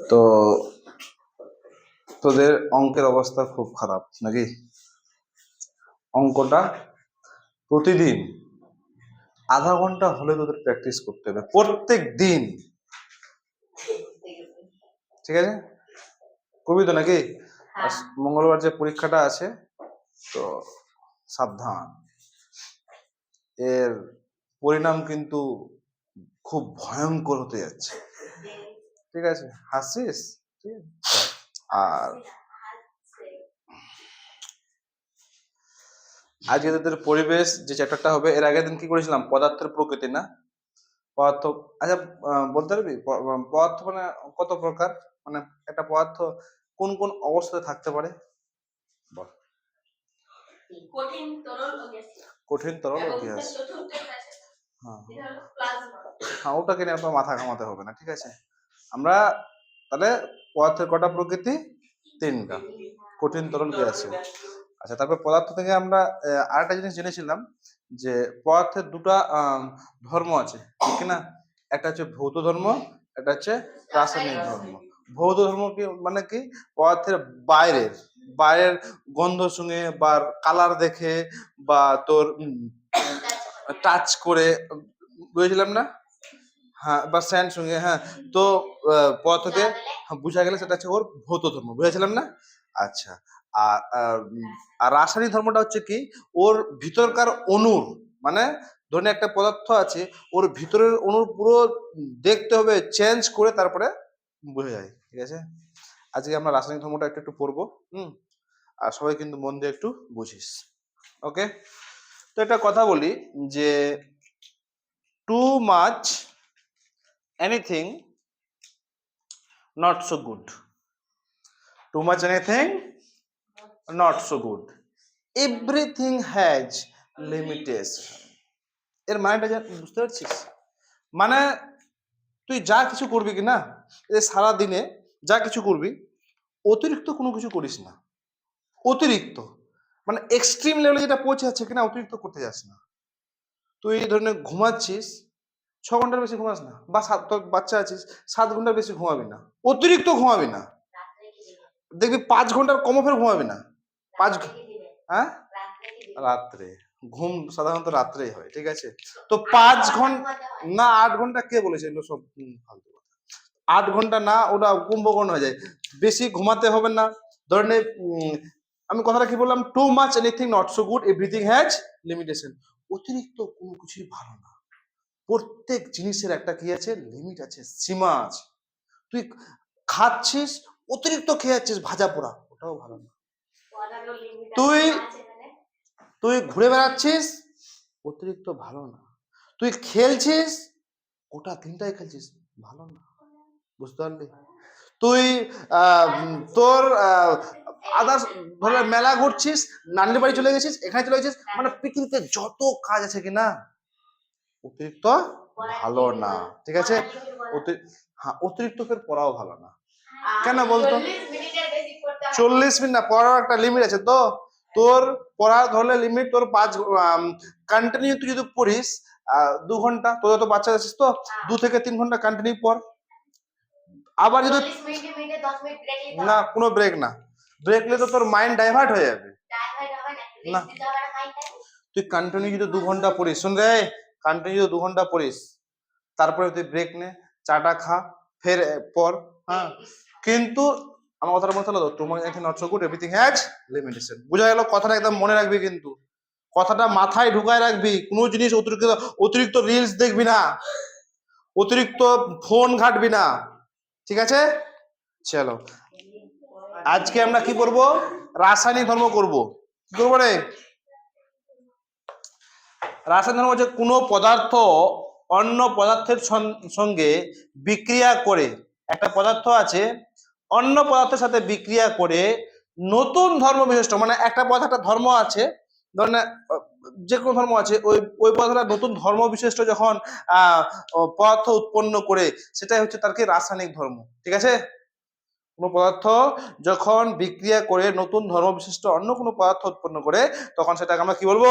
তো তোদের অঙ্কের অবস্থা খুব খারাপ নাকি? অঙ্কটা প্রতিদিন আধা ঘন্টা হলে তোদের প্র্যাকটিস করতে হবে প্রত্যেক দিন, ঠিক আছে? করবি তো নাকি? আর মঙ্গলবার যে পরীক্ষাটা আছে, তো সাবধান, এর পরিণাম কিন্তু খুব ভয়ঙ্কর হতে যাচ্ছে, ঠিক আছে? হাসছিস? আর আজকে তোদের পরিবেশ যে চ্যাপ্টারটা হবে, এর আগের দিন কি করেছিলাম? পদার্থের প্রকৃতি, না? পদার্থ, আচ্ছা বলতে পারবি পদার্থ মানে কত প্রকার? মানে একটা পদার্থ কোন কোন অবস্থায় থাকতে পারে? বল। কঠিন, তরল ও গ্যাসীয়। কঠিন, তরল ও গ্যাস। হ্যাঁ, ওটাকে নিয়ে তো মাথা ঘামাতে হবে না, ঠিক আছে? আমরা তাহলে পদার্থের কটা প্রকৃতি? তিনটা, কঠিন, তরল, গ্যাসীয়। আচ্ছা, তারপর পদার্থ থেকে আমরা আরেকটা জিনিস জেনেছিলাম যে পদার্থের দুটা ধর্ম আছে, ঠিক না? একটা হচ্ছে ভৌত ধর্ম, একটা হচ্ছে রাসায়নিক ধর্ম। ভৌত ধর্ম কি মানে কি? পদার্থের বাইরের বাইরের গন্ধ শুঙে বা কালার দেখে বা তোর টাচ করে, বুঝেছিলাম না? হ্যাঁ, বা স্যান্ড সঙ্গে, হ্যাঁ। তো পদার্থকে বুঝা গেলে সেটা হচ্ছে ওর ভৌত ধর্ম, বুঝেছিলাম না? আচ্ছা, আর আর রাসায়নিক ধর্মটা হচ্ছে কি? ওর ভিতরকার অণুর, মানে ধরুন একটা পদার্থ আছে, ওর ভিতরের অণুর পুরো দেখতে হবে, চেঞ্জ করে তারপরে বোঝা যায়, ঠিক আছে? আজকে আমরা রাসায়নিক ধর্মটা একটু একটু পড়বো, আর সবাই কিন্তু মন দিয়ে একটু বুঝিস, ওকে? তো একটা কথা বলি যে too much anything not so good, too much anything not so good, everything has limitation। এর মানেটা বুঝতে পারছিস? মানে তুই যা কিছু করবি কি না, সারা দিনে যা কিছু করবি, অতিরিক্ত কোনো কিছু করিস না। অতিরিক্ত মানে এক্সট্রিম লেভেলে যেটা পৌঁছে যাচ্ছে কিনা, অতিরিক্ত করতে যাস না। তুই এই ধরনের ঘুমাচ্ছিস, 6 ঘন্টার বেশি ঘুমাস না, বা তোর বাচ্চা আছিস 7 ঘন্টার বেশি ঘুমাবি না, অতিরিক্ত ঘুমাবি না। দেখবি 5 ঘন্টার কমও ফের ঘুমাবি না। 5, হ্যাঁ, রাত্রে ঘুম সাধারণত রাত্রেই হয়, ঠিক আছে? তো 5 ঘন্টা না, 8 ঘন্টা কে বলেছে? এগুলো সব ফালতু কথা। 8 ঘন্টা না, ওটা কুম্ভকর্ণ হয়ে যায়। বেশি ঘুমাতে হবে না। ধরেন আমি কথাটা কি বললাম? Too much anything not so good, everything has limitation. অতিরিক্ত কোনো কিছুই ভালো না। প্রত্যেক জিনিসের একটা কি আছে? লিমিট আছে, সীমা আছে। তুই খাচ্ছিস, অতিরিক্ত খেয়ে যাচ্ছিস ভাজা পোড়া, ওটাও ভালো না। তুই তুই ঘুরে বেড়াচ্ছিস, অতিরিক্ত ভালো না। তুই খেলছিস, ওটা তিনটাই খেলছিস, ভালো না। বুঝতে পারলি? তুই তোর আদার্স ধরে মেলা ঘুরছিস, নান্ডি বাড়ি চলে গেছিস, এখানে চলে গেছিস, মানে পৃথিবীতে যত কাজ আছে কিনা, অতিরিক্ত ভালো না, ঠিক আছে? হ্যাঁ, অতিরিক্ত ফের পড়াও ভালো না। কেন বলতো? 40 মিনিট না, পড়ার একটা লিমিট আছে। তো তোর পড়ার ধরলে লিমিট তোর 5 কন্টিনিউ, তুই যদি পড়িস 2 ঘন্টা, তোর তো বাচ্চা আছিস, তো 2 থেকে 3 ঘন্টা কন্টিনিউ পড়। আবার যদি না, কোনো ব্রেক না, ব্রেক নিলে তো তোর মাইন্ড ডাইভার্ট হয়ে যাবে না। তুই কন্টিনিউ যদি 2 ঘন্টা পড়িস, শুন রে, কন্টিনিউ 2 ঘন্টা পড়িস, তারপরে তুই ব্রেক নে, চাটা খা, ফের পড়, হ্যাঁ। কিন্তু আমার কথাটা মনে হলো, তোমার এখানে not so good, everything has limitation. বুঝা গেল কথাটা? একদম মনে রাখবি, কিন্তু কথাটা মাথায় ঢুকায় রাখবি। কোনো জিনিস অতিরিক্ত রিলস দেখবি না, অতিরিক্ত ফোন ঘাটবি না, ঠিক আছে? চলো, আজকে আমরা কি করব? রাসায়নিক ধর্ম করব। কি করবো রে? রাসায়নিক ধর্ম হচ্ছে কোনো পদার্থ অন্য পদার্থের সঙ্গে বিক্রিয়া করে, একটা পদার্থ আছে অন্য পদার্থের সাথে বিক্রিয়া করে নতুন ধর্ম বিশিষ্ট, মানে একটা পদার্থ একটা ধর্ম আছে, ধরেন যে কোনো ধর্ম আছে, ওই পদার্থটা নতুন ধর্ম বিশিষ্ট যখন পদার্থ উৎপন্ন করে, সেটাই হচ্ছে তার কি? রাসায়নিক ধর্ম, ঠিক আছে? কোনো পদার্থ যখন বিক্রিয়া করে নতুন ধর্ম বিশিষ্ট অন্য কোনো পদার্থ উৎপন্ন করে, তখন সেটাকে আমরা কি বলবো?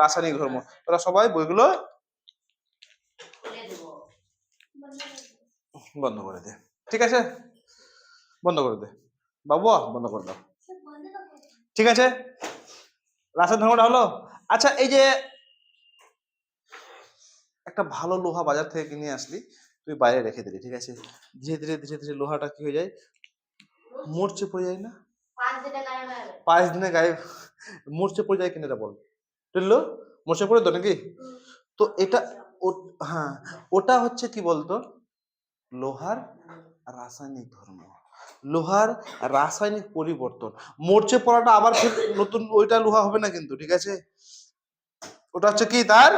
রাসায়নিক ধর্ম। তোরা সবাই বইগুলো বন্ধ করে দে, ঠিক আছে? বন্ধ করে দে বাবু, বন্ধ করে দাও। ঠিক আছে, রাসায়নিক ধর্মটা হলো। আচ্ছা, এই যে একটা ভালো লোহা বাজার থেকে কিনে আসলি, তুই বাইরে রেখে দিলি, ঠিক আছে, ধীরে ধীরে ধীরে ধীরে লোহাটা কি হয়ে যায়, মরচে পড়ে যায় না? 5 দিনে গায়েব, মরচে পড়ে যায় কিনা এটা বল, বুঝলো? মরচে পড়ে তো নাকি? তো এটা হ্যাঁ, ওটা হচ্ছে কি বলতো, লোহার রাসায়নিক ধর্ম, লোহার রাসায়নিক পরিবর্তন। মরচে পড়াটা আবার ফের নতুন ওইটা লোহা হবে না কিন্তু, ঠিক আছে? ওটা হচ্ছে কি, তার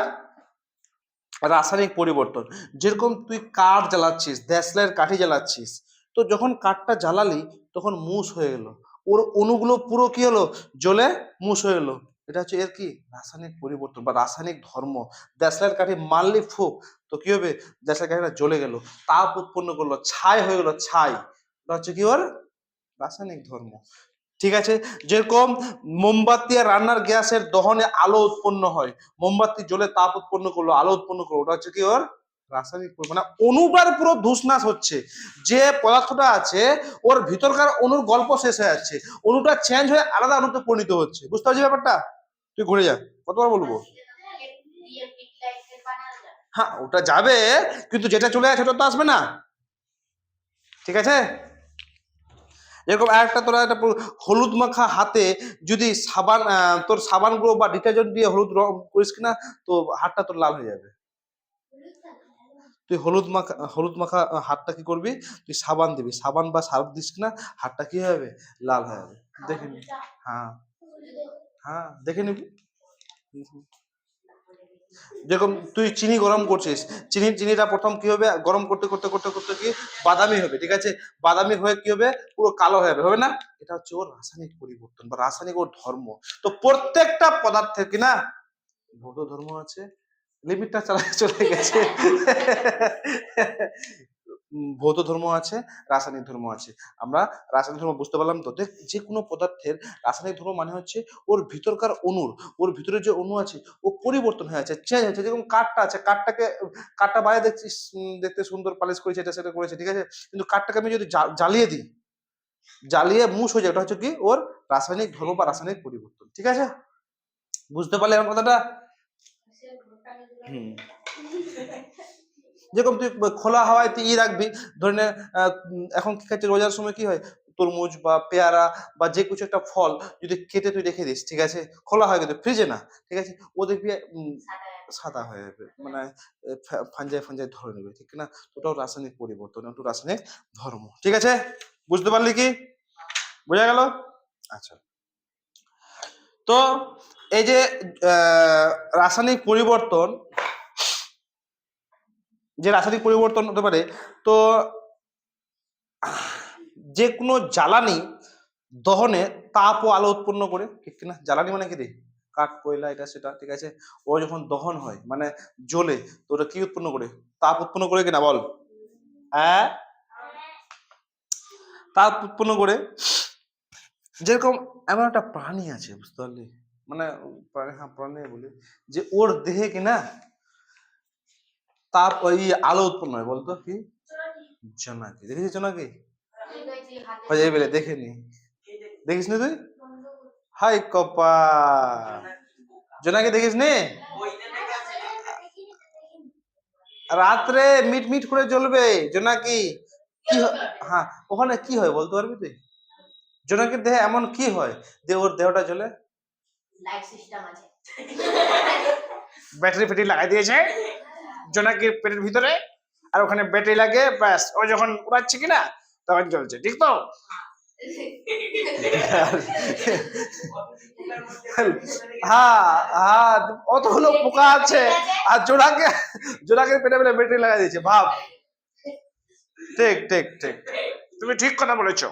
রাসায়নিক পরিবর্তন। যেরকম তুই কাঠ জ্বালাচ্ছিস, দেশলাইয়ের কাঠি জ্বালাচ্ছিস, তো যখন কাঠটা জ্বালালি তখন মুস হয়ে গেল, ওর অণুগুলো পুরো কি হলো, জ্বলে মুস হয়ে গেলো। এটা হচ্ছে এর কি, রাসায়নিক পরিবর্তন বা রাসায়নিক ধর্ম। দেশলাইয়ের কাঠি মারলি ফুক, তো কি হবে, দেশলাইয়ের কাঠিটা জ্বলে গেল, তাপ উৎপন্ন করলো, ছাই হয়ে গেল, ছাই। এটা হচ্ছে কি, ওর রাসায়নিক ধর্ম। ঠিক আছে, যেরকম মোমবাতি আর রান্নার গ্যাসের দহনে আলো উৎপন্ন হয়, মোমবাতি জ্বলে তাপ উৎপন্ন করলো, আলো উৎপন্ন করলো, ওটা হচ্ছে কি, ওর রাসায়নিক মানে অনুটার পুরো ধূসনাশ হচ্ছে। যে পদার্থটা আছে ওর ভিতরকার অনুর গল্প শেষ হয়ে যাচ্ছে, অনুটা চেঞ্জ হয়ে আলাদা অনুতে পরিণত হচ্ছে। বুঝতে পারছি ব্যাপারটা? তুই ঘুরে যা, কতবার বলবো? হ্যাঁ, ওটা যাবে, কিন্তু যেটা চলে যাচ্ছে ওটা তো আসবে না, ঠিক আছে? এরকম একটা তোরা একটা হলুদ মাখা হাতে যদি সাবান, তোর সাবান গুলো বা ডিটারজেন্ট দিয়ে হলুদ রং করিস কিনা, তো হাতটা তোর লাল হয়ে যাবে। তুই হলুদ মাখা হাতটা কি করবি, তুই সাবান দিবি, সাবান বা সার্ফ দিস কিনা, হাতটা কি হয়ে যাবে, লাল হয়ে যাবে। দেখে নিবি, হ্যাঁ হ্যাঁ দেখে নিবি। যেরকম তুই চিনি গরম করছিস, চিনিটা প্রথম কি হবে, গরম করতে করতে করতে করতে কি বাদামি হবে, ঠিক আছে, বাদামি হয়ে কি হবে, পুরো কালো হয়ে যাবে, হবে না? এটা হচ্ছে ওর রাসায়নিক পরিবর্তন বা রাসায়নিক ওর ধর্ম। তো প্রত্যেকটা পদার্থের কি না ভৌত ধর্ম আছে, লিমিটটা চলে গেছে। ভৌত ধর্ম আছে, রাসায়নিক ধর্ম আছে। আমরা রাসায়নিক ধর্ম বুঝতে পারলাম তো। দেখ, যে কোনো পদার্থের রাসায়নিক ধর্ম মানে হচ্ছে ওর ভিতরকার অণুর, ওর ভিতরে যে অণু আছে ও পরিবর্তন হয়ে আছে, চেঞ্জ হচ্ছে। যেরকম কাঠটা আছে, কাঠটা বাইরে দেখছিস দেখতে সুন্দর পালিশ করেছে, এটা সেটা করেছে, ঠিক আছে, কিন্তু কাঠটাকে আমি যদি জ্বালিয়ে দিই, জ্বালিয়ে মুস হয়ে যায়, ওটা হচ্ছে কি, ওর রাসায়নিক ধর্ম বা রাসায়নিক পরিবর্তন। ঠিক আছে, বুঝতে পারলে আমার কথাটা? হুম। যেরকম তুই খোলা হাওয়ায় তুই রাখবি, ধরে নে, এখন কি খাচ্ছে, রোজার সময় কি হয়, তরমুজ বা পেয়ারা বা যে কিছু একটা ফল যদি কেটে তুই রেখে দিস, ঠিক আছে, খোলা হয় কিন্তু ফ্রিজে না, ঠিক আছে, ও দেখবি সাদা হয়ে যাবে, মানে ফাঞ্জায় ফাঞ্জায় ধরে নেবে, ঠিক না? ওটাও রাসায়নিক পরিবর্তন, একটু রাসায়নিক ধর্ম। ঠিক আছে, বুঝতে পারলি কি, বোঝা গেল? আচ্ছা, তো এই যে রাসায়নিক পরিবর্তন, যে রাসায়নিক পরিবর্তন হতে পারে, তো যে কোনো জ্বালানি দহনে তাপ ও আলো উৎপন্ন করে, ঠিক কিনা? জ্বালানি মানে কি রে, কাঠ, কয়লা, এটা সেটা, ঠিক আছে, ও যখন দহন হয় মানে জ্বলে, তো ওটা কি উৎপন্ন করে, তাপ উৎপন্ন করে কিনা বল? হ্যাঁ, তাপ উৎপন্ন করে। যেরকম এমন একটা প্রাণী আছে, বুঝতে পারলি, মানে প্রাণী, হ্যাঁ প্রাণী বলি, যে ওর দেহে কিনা তাপ ওই আলো উৎপন্ন হয়, বলতো কি? জোনাকি। দেখেছিস জোনাকি? এই বেলে দেখেনি, দেখিস নি তুই? হাই কপা, জোনাকি দেখিস নি? রাত্রে মিট মিট করে জ্বলবে জোনাকি। কি হ্যাঁ, ওখানে কি হয় বলতে পারবি তুই? জোনাকির দেহে এমন কি হয় যে ওর দেহটা জ্বলে? লাইট সিস্টেম আছে, ব্যাটারি ফ্যাটারি লাগাই দিয়েছে জোনাকির পেটের ভিতরে, আর ওখানে ব্যাটারি লাগে, ব্যাস ও যখন উড়াচ্ছে কিনা তখন জ্বলছে, ঠিক তো? হ্যাঁ হ্যাঁ, অতগুলো পোকা আছে আর জোনাকের পেটে পেটে ব্যাটারি লাগাই দিয়েছে, ভাব। ঠিক ঠিক ঠিক, তুমি ঠিক কথা বলেছো।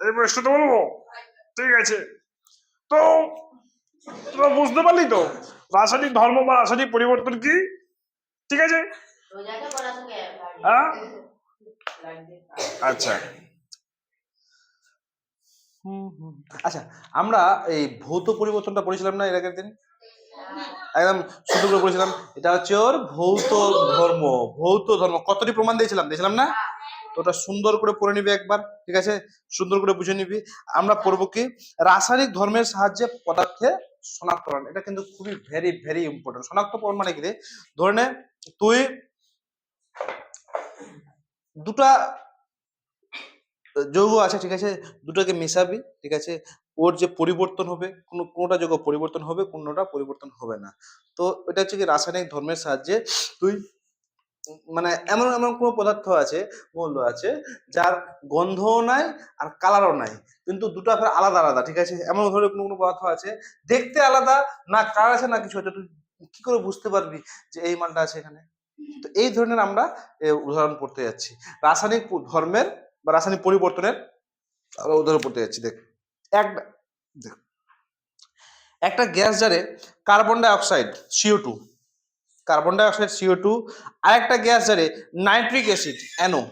এবার সেটা বলবো, ঠিক আছে, তো তোমরা বুঝতে পারলি তো রাসায়নিক ধর্ম বা রাসায়নিক পরিবর্তন কি? ঠিক আছে, হ্যাঁ আচ্ছা। আচ্ছা, আমরা এই ভৌত পরিবর্তনটা পড়েছিলাম না এর আগের দিন? একদম শুধু করে বলেছিলাম এটা হচ্ছে ওর ভৌত ধর্ম। ভৌত ধর্ম কতটি প্রমাণ দিয়েছিলাম না? তো ওটা সুন্দর করে পড়ে নিবি একবার, ঠিক আছে? সুন্দর করে বুঝে নিবি। আমরা পড়বো কি রাসায়নিক ধর্মের সাহায্যে পদার্থে শনাক্তকরণ। এটা কিন্তু খুবই ভেরি ভেরি ইম্পর্টেন্ট। শনাক্তকরণ মানে কি রে? ধরে নে তুই দুটা যৌগ আছে, ঠিক আছে? দুটাকে মেশাবি, ঠিক আছে? ওর যে পরিবর্তন হবে, কোনোটা যৌগ পরিবর্তন হবে, কোনোটা পরিবর্তন হবে না। তো এটা হচ্ছে কি রাসায়নিক ধর্মের সাহায্যে তুই মানে এমন এমন কোনো পদার্থ আছে, মৌল আছে যার গন্ধও নাই আর কালারও নাই, কিন্তু দুটো ফের আলাদা আলাদা, ঠিক আছে? এমন ধরনের কোনো কোনো পদার্থ আছে দেখতে আলাদা, না কালার আছে না কিছু আছে, তুই কি করে বুঝতে পারবি যে এই মানটা আছে এখানে? তো এই ধরনের আমরা উদাহরণ পড়তে যাচ্ছি রাসায়নিক ধর্মের বা রাসায়নিক পরিবর্তনের। আমরা উদাহরণ পড়তে যাচ্ছি। দেখ দেখ, একটা গ্যাস জারে carbon die oxide CO2, carbon die oxide CO2, আরেকটা গ্যাস জারে নাইট্রিক অ্যাসিড NO।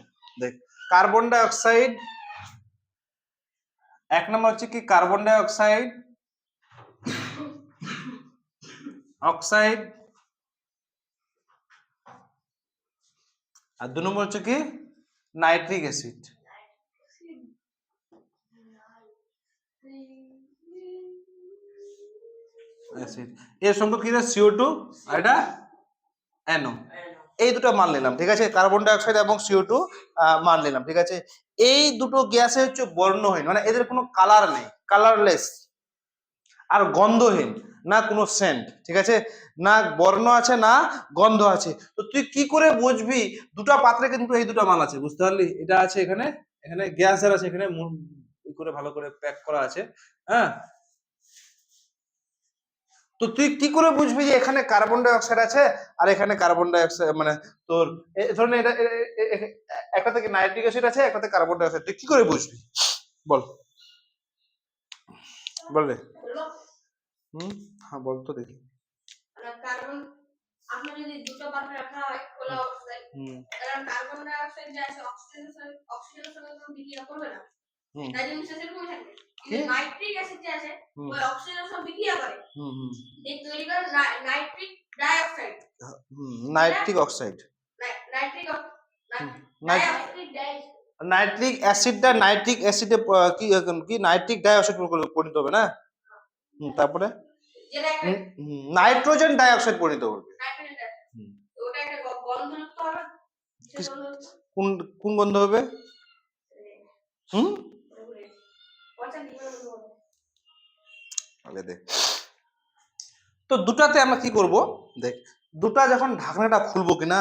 দেখ কার্বন ডাই অক্সাইড, এক নম্বর হচ্ছে কি কার্বন ডাই অক্সাইড অক্সাইড, আর 2 নম্বর হচ্ছে কি নাইট্রিক অ্যাসিড। অ্যাসিড এর সংখ্যা কি CO2 আর এটা NO। এই দুটো মান নিলাম, ঠিক আছে? কার্বন ডাই অক্সাইড এবং CO2 মান নিলাম, ঠিক আছে? এই দুটো গ্যাসে হচ্ছে বর্ণহীন, মানে এদের কোনো কালার নেই, কালারলেস, আর গন্ধহীন, না কোনো সেন্ট, ঠিক আছে? না বর্ণ আছে না গন্ধ আছে। তো তুই কি করে বুঝবি? দুটো পাত্রে কিন্তু এই দুটো মান আছে, বুঝতে পারলি? এটা আছে এখানে, এখানে গ্যাস যার আছে, এখানে করে ভালো করে প্যাক করা আছে, হ্যাঁ? তো তুই কি করে বুঝবি যে এখানে কার্বন ডাই অক্সাইড আছে আর এখানে কার্বন ডাই অক্সাইড, মানে তোর ধরনের এটা একটা থেকে নাইট্রিক অ্যাসিড আছে, একটাতে কার্বন ডাই অক্সাইড, তুই কি করে বুঝবি? বল বল রে। হ্যাঁ বল তো দেখি। কার্বন আপনার যদি দুটো পাত্রে রাখা হয় খোলা অবস্থায়, কারণ কার্বন ডাই অক্সাইড যা আছে অক্সিজেনের সঙ্গে কোনো বিক্রিয়া করবে না, তাই জন্য সেটা এরকমই থাকবে। কিন্তু নাইট্রিক অ্যাসিড যে আছে ওই অক্সিজেনের সঙ্গে বিক্রিয়া করে, এই তৈরি করে nitric dioxide, nitric oxide, nitric nitric অ্যাসিডটা নাইট্রিক অ্যাসিডে কি নাইট্রিক ডাই অক্সাইড পরিণত হবে না? তারপরে নাইট্রোজেন ডাই অক্সাইড পরিণত হবে। ওটা একটা গন্ধযুক্ত হবে। কোন কোন গন্ধ হবে? দেখ তো দুটাতে আমরা কি করব? দেখ দুটা যখন ঢাকনাটা খুলবো কিনা,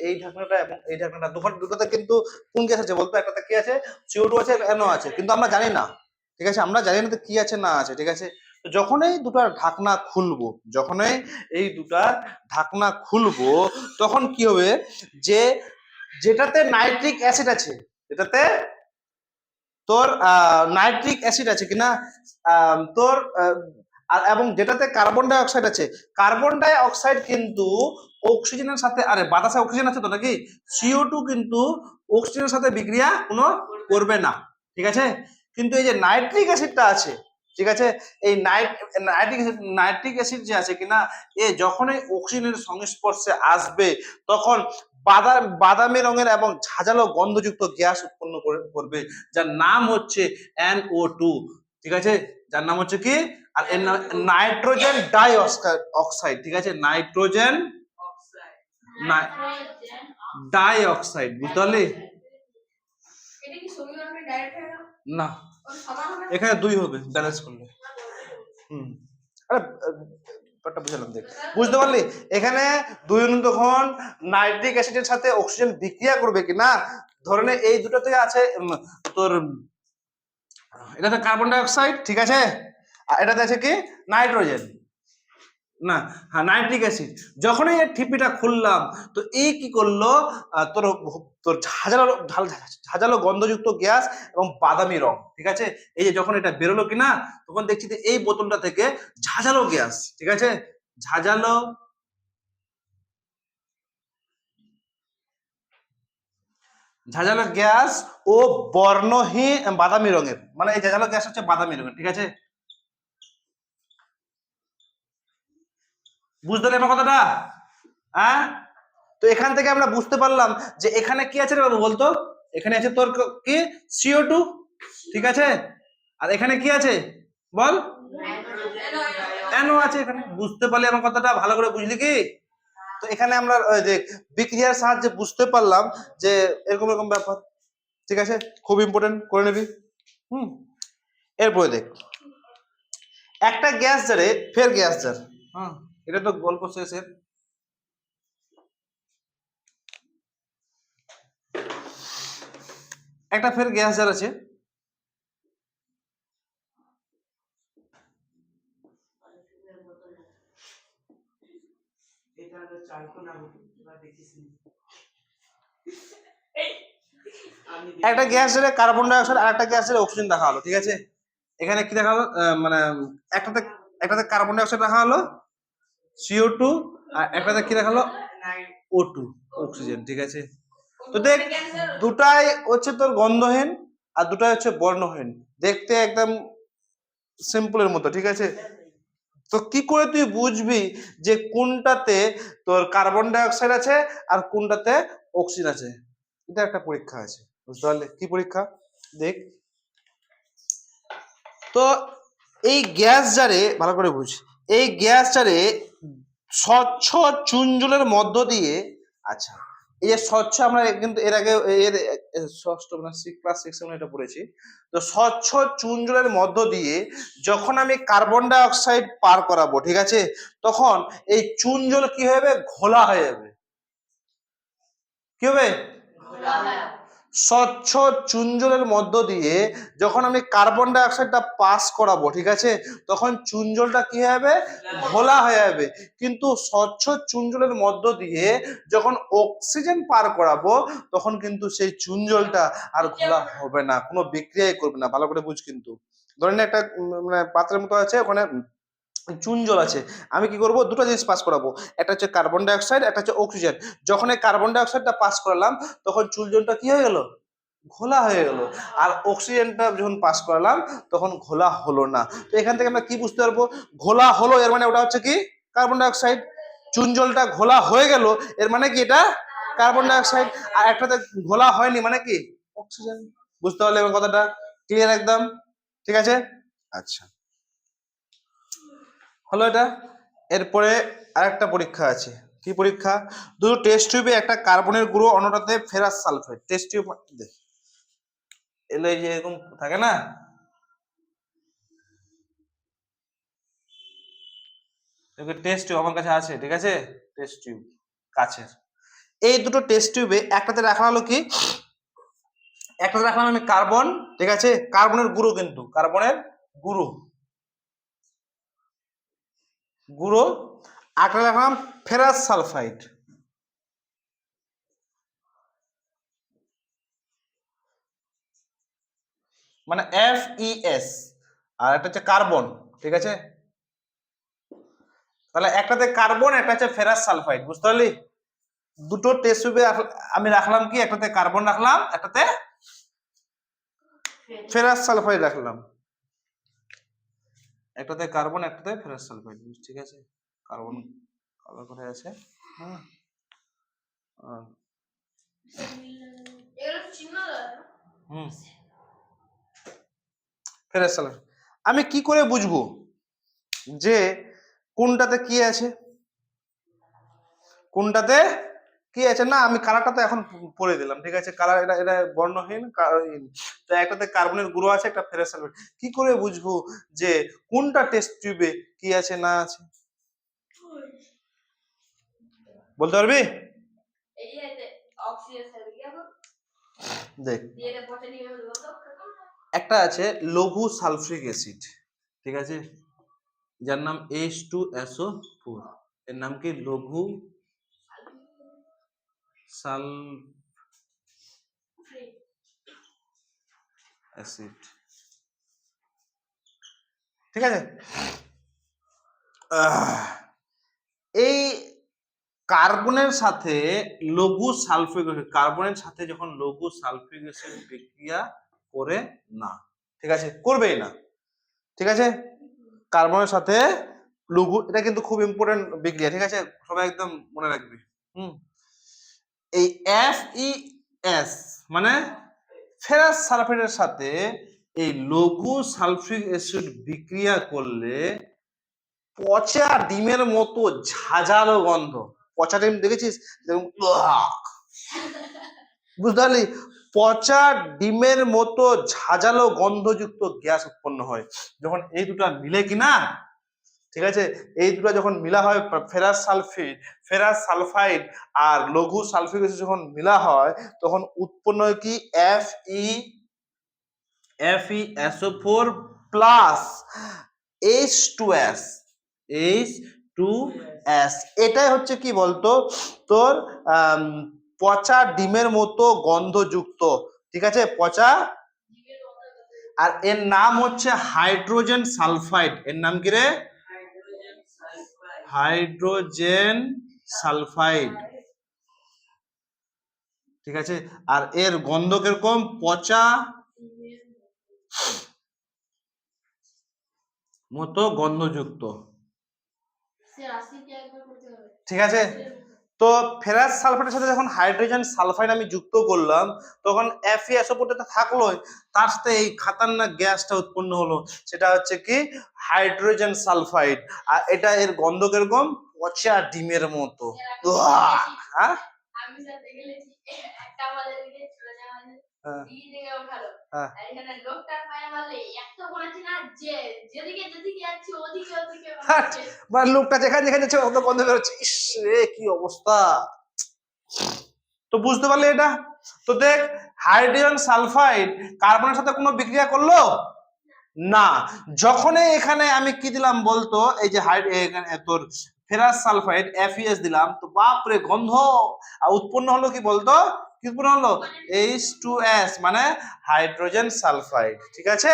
এই ঢাকনাটা এবং এই ঢাকনাটা, দুটোতে কিন্তু কোন গ্যাস আছে বলতো? একটাতে কি আছে? CO2 আছে, NO আছে, কিন্তু আমরা জানি না, ঠিক আছে? আমরা জানি না তো কি আছে না আছে, ঠিক আছে? তো যখনই দুটা ঢাকনা খুলবো, যখনই এই দুটা ঢাকনা খুলবো, তখন কি হবে? যে যেটাতে নাইট্রিক অ্যাসিড আছে, যেটাতে তোর নাইট্রিক অ্যাসিড আছে কিনা, তোর এবং যেটাতে কার্বন ডাই অক্সাইড আছে, কার্বন ডাই অক্সাইড কিন্তু অক্সিজেনের সাথে, আরে বাতাসে অক্সিজেন আছে তো নাকি? CO2 কিন্তু অক্সিজেনের সাথে বিক্রিয়া কোনো করবে না, ঠিক আছে? কিন্তু এই যে নাইট্রিক অ্যাসিডটা আছে, ঠিক আছে? এই নাইট্রিক অ্যাসিড যে আছে কিনা, এ যখনই অক্সিজেনের সংস্পর্শে আসবে তখন বাদামি রঙের এবং ঝাঁঝালো গন্ধযুক্ত গ্যাস উৎপন্ন করবে, যার নাম হচ্ছে NO2, ঠিক আছে? যার নাম হচ্ছে কি? আর এর নাম নাইট্রোজেন ডাই অক্সাইড, ঠিক আছে? নাইট্রোজেন ডাই অক্সাইড, বুঝতে পারলি? না, এখানে 2 হবে ব্যালেন্স করলে। আরে ব্যাপারটা বুঝলাম, দেখ বুঝতে পারলি? এখানে 2 তখন নাইট্রিক অ্যাসিডের সাথে অক্সিজেন বিক্রিয়া করবে কিনা, ধরে এই দুটোতে আছে তোর এটাতে কার্বন ডাই অক্সাইড, ঠিক আছে? আর এটাতে আছে কি নাইট্রোজেন, না হ্যাঁ নাইট্রিক অ্যাসিড। যখনই এই ঠিপিটা খুললাম তো এই কি করলো? তোর তোর ঝাঁঝালো গন্ধযুক্ত গ্যাস এবং বাদামি রং, ঠিক আছে? এই যে যখন এটা বেরোলো কিনা, তখন দেখছি যে এই বোতলটা থেকে ঝাঁঝালো গ্যাস, ঠিক আছে? ঝাঁঝালো গ্যাস ও বর্ণহীন বাদামি রঙের, মানে এই ঝাঁঝালো গ্যাস হচ্ছে বাদামি রঙের, ঠিক আছে? বুঝতে পারলে আমার কথাটা? হ্যাঁ, তো এখান থেকে আমরা বুঝতে পারলাম যে এখানে কি আছে রে বাবু বলতো, এখানে আছে তোর কি CO2, ঠিক আছে, আর এখানে কি আছে বল, NO আছে এখানে। বুঝতে পারলি আমার কথাটা? ভালো করে বুঝলি কি? তো এখানে আমরা যে বিক্রিয়ার সাহায্যে বুঝতে পারলাম যে এরকম এরকম ব্যাপার, ঠিক আছে, খুব ইম্পর্টেন্ট করে নিবি। এরপরে দেখ, একটা গ্যাস জারে ফের গ্যাস জার, হ্যাঁ এটা তো গল্প শেষের। একটা ফের গ্যাস জার আছে, একটা গ্যাস জারে কার্বন ডাই অক্সাইড আর একটা গ্যাস জারে অক্সিজেন রাখা হলো, ঠিক আছে। এখানে কি দেখা হলো, মানে একটাতে একটাতে কার্বন ডাই অক্সাইড রাখা হলো CO2, আর একটাতে কি রাখা হলো O2 অক্সিজেন, ঠিক আছে। তো দেখ দুটাই হচ্ছে তোর গন্ধহীন আর দুটাই হচ্ছে বর্ণহীন, দেখতে একদম সিম্পলের মতো, ঠিক আছে। তো কি করে তুই বুঝবি যে কোনটাতে তোর কার্বন ডাই অক্সাইড আছে আর কোনটাতে অক্সিজেন আছে? এটা একটা পরীক্ষা আছে, বুঝতে পারলে? কি পরীক্ষা দেখ, তো এই গ্যাস জারে ভালো করে বুঝ, এই গ্যাস জারে স্বচ্ছ চুন জলের মধ্য দিয়ে, আচ্ছা এই যে স্বচ্ছ, আমরা কিন্তু এর আগে এর ষষ্ঠ ক্লাস 6 এটা পড়েছি। তো স্বচ্ছ চুন জলের মধ্য দিয়ে যখন আমি কার্বন ডাই অক্সাইড পার করাবো, ঠিক আছে, তখন এই চুন জল কি হবে, ঘোলা হয়ে যাবে। কি হবে? স্বচ্ছ চুন জলের মধ্য দিয়ে যখন আমি কার্বন ডাই অক্সাইডটা পাস করাবো, ঠিক আছে, তখন চুন জলটা কি হবে, ঘোলা হয়ে যাবে। কিন্তু স্বচ্ছ চুন জলের মধ্য দিয়ে যখন অক্সিজেন পার করাবো, তখন কিন্তু সেই চুন জলটা আর ঘোলা হবে না, কোনো বিক্রিয়াই করবে না। ভালো করে বুঝ কিন্তু, ধরেন একটা মানে পাত্রের মতো আছে, ওখানে চুন জল আছে, আমি কি করব, দুটো জিনিস পাস করাবো, একটা হচ্ছে কার্বন ডাই অক্সাইড, একটা হচ্ছে অক্সিজেন। যখন এই কার্বন ডাই অক্সাইডটা পাস করালাম, তখন চুন জলটা কি হয়ে গেল, ঘোলা হয়ে গেল। আর অক্সিজেনটা যখন পাস করালাম, তখন ঘোলা হলো না। তো এখান থেকে আমরা কি বুঝতে পারবো, ঘোলা হলো এর মানে ওটা হচ্ছে কি কার্বন ডাই অক্সাইড, চুন জলটা ঘোলা হয়ে গেল এর মানে কি এটা কার্বন ডাই অক্সাইড, আর একটাতে ঘোলা হয়নি মানে কি অক্সিজেন। বুঝতে পারলে আমার কথাটা? ক্লিয়ার একদম, ঠিক আছে। আচ্ছা, হলো এটা। এরপরে আরেকটা পরীক্ষা আছে, কি পরীক্ষা, দুটো টেস্ট টিউবে একটা কার্বনের গুঁড়ো অন্যটাতে ফেরাস সালফেট, টেস্ট টিউব এলো এই যে এরকম থাকে না, টেস্ট টিউব আমার কাছে আছে, ঠিক আছে, টেস্ট টিউব কাছের। এই দুটো টেস্ট টিউবে একটাতে রাখা হলো কি, একটাতে রাখলাম আমি কার্বন, ঠিক আছে, কার্বনের গুঁড়ো, কিন্তু কার্বনের গুঁড়ো গুঁড়ো, একটা রাখলাম ফেরাস সালফাইড, মানে FeS, আর একটা হচ্ছে কার্বন, ঠিক আছে। তাহলে একটাতে কার্বন, একটা হচ্ছে ফেরাস সালফাইড, বুঝতে পারলি? দুটো টেস্ট টিউবে আমি রাখলাম কি, একটাতে কার্বন রাখলাম, একটাতে ফেরাস সালফাইড রাখলাম, একটাতে কার্বন, একটাতে ফেরাস সালফাইড, ঠিক আছে। কার্বন কালার করে আছে, হ্যাঁ, ফেরাস সালফাইড। আমি কি করে বুঝবো যে কোনটাতে কি আছে, কোনটাতে কি আছে? না, আমি কালারটা তো এখন পরে দিলাম, ঠিক আছে, কালার এটা এটা বর্ণহীন, তো একটাতে কার্বনের গুঁড়ো আছে, একটা ফেরাস সালফাইড। কি করে বুঝবো যে কোনটা টেস্ট টিউবে কি আছে না আছে? বলতে পারবি? দেখ, একটা আছে লঘু সালফ্রিক অ্যাসিড, ঠিক আছে, যার নাম H2SO4, এর নাম কি লঘু সালফ্রিক অ্যাসিড, ঠিক আছে। এই কার্বনের সাথে লঘু সালফিক অ্যাসিড, কার্বনের সাথে যখন লঘু সালফিক অ্যাসিড বিক্রিয়া করে না, ঠিক আছে, করবেই না, ঠিক আছে, কার্বনের সাথে লঘু, এটা কিন্তু খুব ইম্পর্টেন্ট বিক্রিয়া, ঠিক আছে, সবাই একদম মনে রাখবে। এই FeS মানে ফেরাস সালফেটের সাথে এই লঘু সালফিক অ্যাসিড বিক্রিয়া করলে পচা ডিমের মতো ঝাঁঝালো গন্ধ। পচা ডিম দেখেছিস? বুঝতে পারলি? পচা ডিমের মতো ঝাঁঝালো গন্ধযুক্ত গ্যাস উৎপন্ন হয় যখন এই দুটা মিলে কিনা, ঠিক আছে, এই দুটো যখন মিলা হয়, ফেরাস সালফাইড আর লঘু সালফিক অ্যাসিড যখন মিলা হয় তখন উৎপন্ন হয় কি FeSO4 প্লাস H2S। এটাই হচ্ছে কি বলতো তোর পচা ডিমের মতো গন্ধযুক্ত, ঠিক আছে, পচা। আর এর নাম হচ্ছে হাইড্রোজেন সালফাইড। এর নাম কি রে? হাইড্রোজেন সালফাইড, ঠিক আছে। আর এর গন্ধ কিরকম? পচা মতো গন্ধযুক্ত, ঠিক আছে। তো ফেরাস সালফেটের সাথে যখন হাইড্রোজেন সালফাইড আমি যুক্ত করলাম তখন FeSO4 থাকলো, তার সাথে এই খাতারনাক গ্যাসটা উৎপন্ন হলো, সেটা হচ্ছে কি হাইড্রোজেন সালফাইড। আর এটা এর গন্ধ কিরকম? পচা ডিমের মতো। হ্যাঁ, লোকটা যেখানে যেখানে যাচ্ছে অত গন্ধ বেরোচ্ছে, ইস রে কি অবস্থা। তো বুঝতে পারলে এটা? তো দেখ, হাইড্রোজেন সালফাইড কার্বনের সাথে কোনো বিক্রিয়া করলো না, যখনই এখানে আমি কি দিলাম বলতো, এই যে তোর ফেরাস সালফাইড FeS দিলাম, তো বাপরে গন্ধ উৎপন্ন হলো কি বলতো, কি উৎপন্ন হলো? H2S মানে হাইড্রোজেন সালফাইড, ঠিক আছে।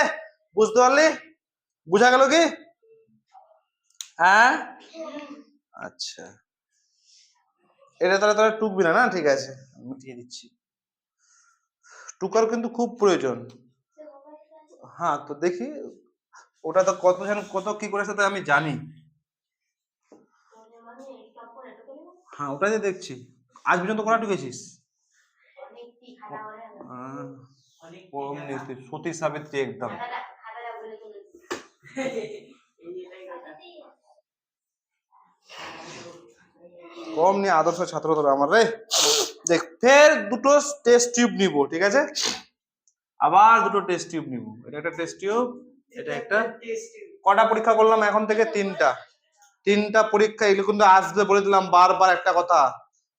বুঝতে পারলি? বুঝা গেল কি? হ্যাঁ, আচ্ছা, এটা তাহলে তোরা টুকবি না, না ঠিক আছে, মিটিয়ে দিচ্ছি। টুকার কিন্তু খুব প্রয়োজন। হ্যাঁ, তো দেখি ওটা তো কত কি করেছে তো আমি জানি। হ্যাঁ, ওটাই দেখছি। আজ পর্যন্ত কটা টুকেছিস? সতী সাবিত্রী একদম। কম নিয়ে আদর্শ ছাত্র তবে আমার রে। দেখ, ফের দুটো টেস্ট টিউব নিব, ঠিক আছে, আবার দুটো টেস্ট টিউব নিব। এটা একটা টেস্ট টিউব, এটা একটা। কটা পরীক্ষা করলাম এখন থেকে? তিনটা পরীক্ষা। এগুলো কিন্তু আসবে বলে দিলাম বারবার একটা কথা।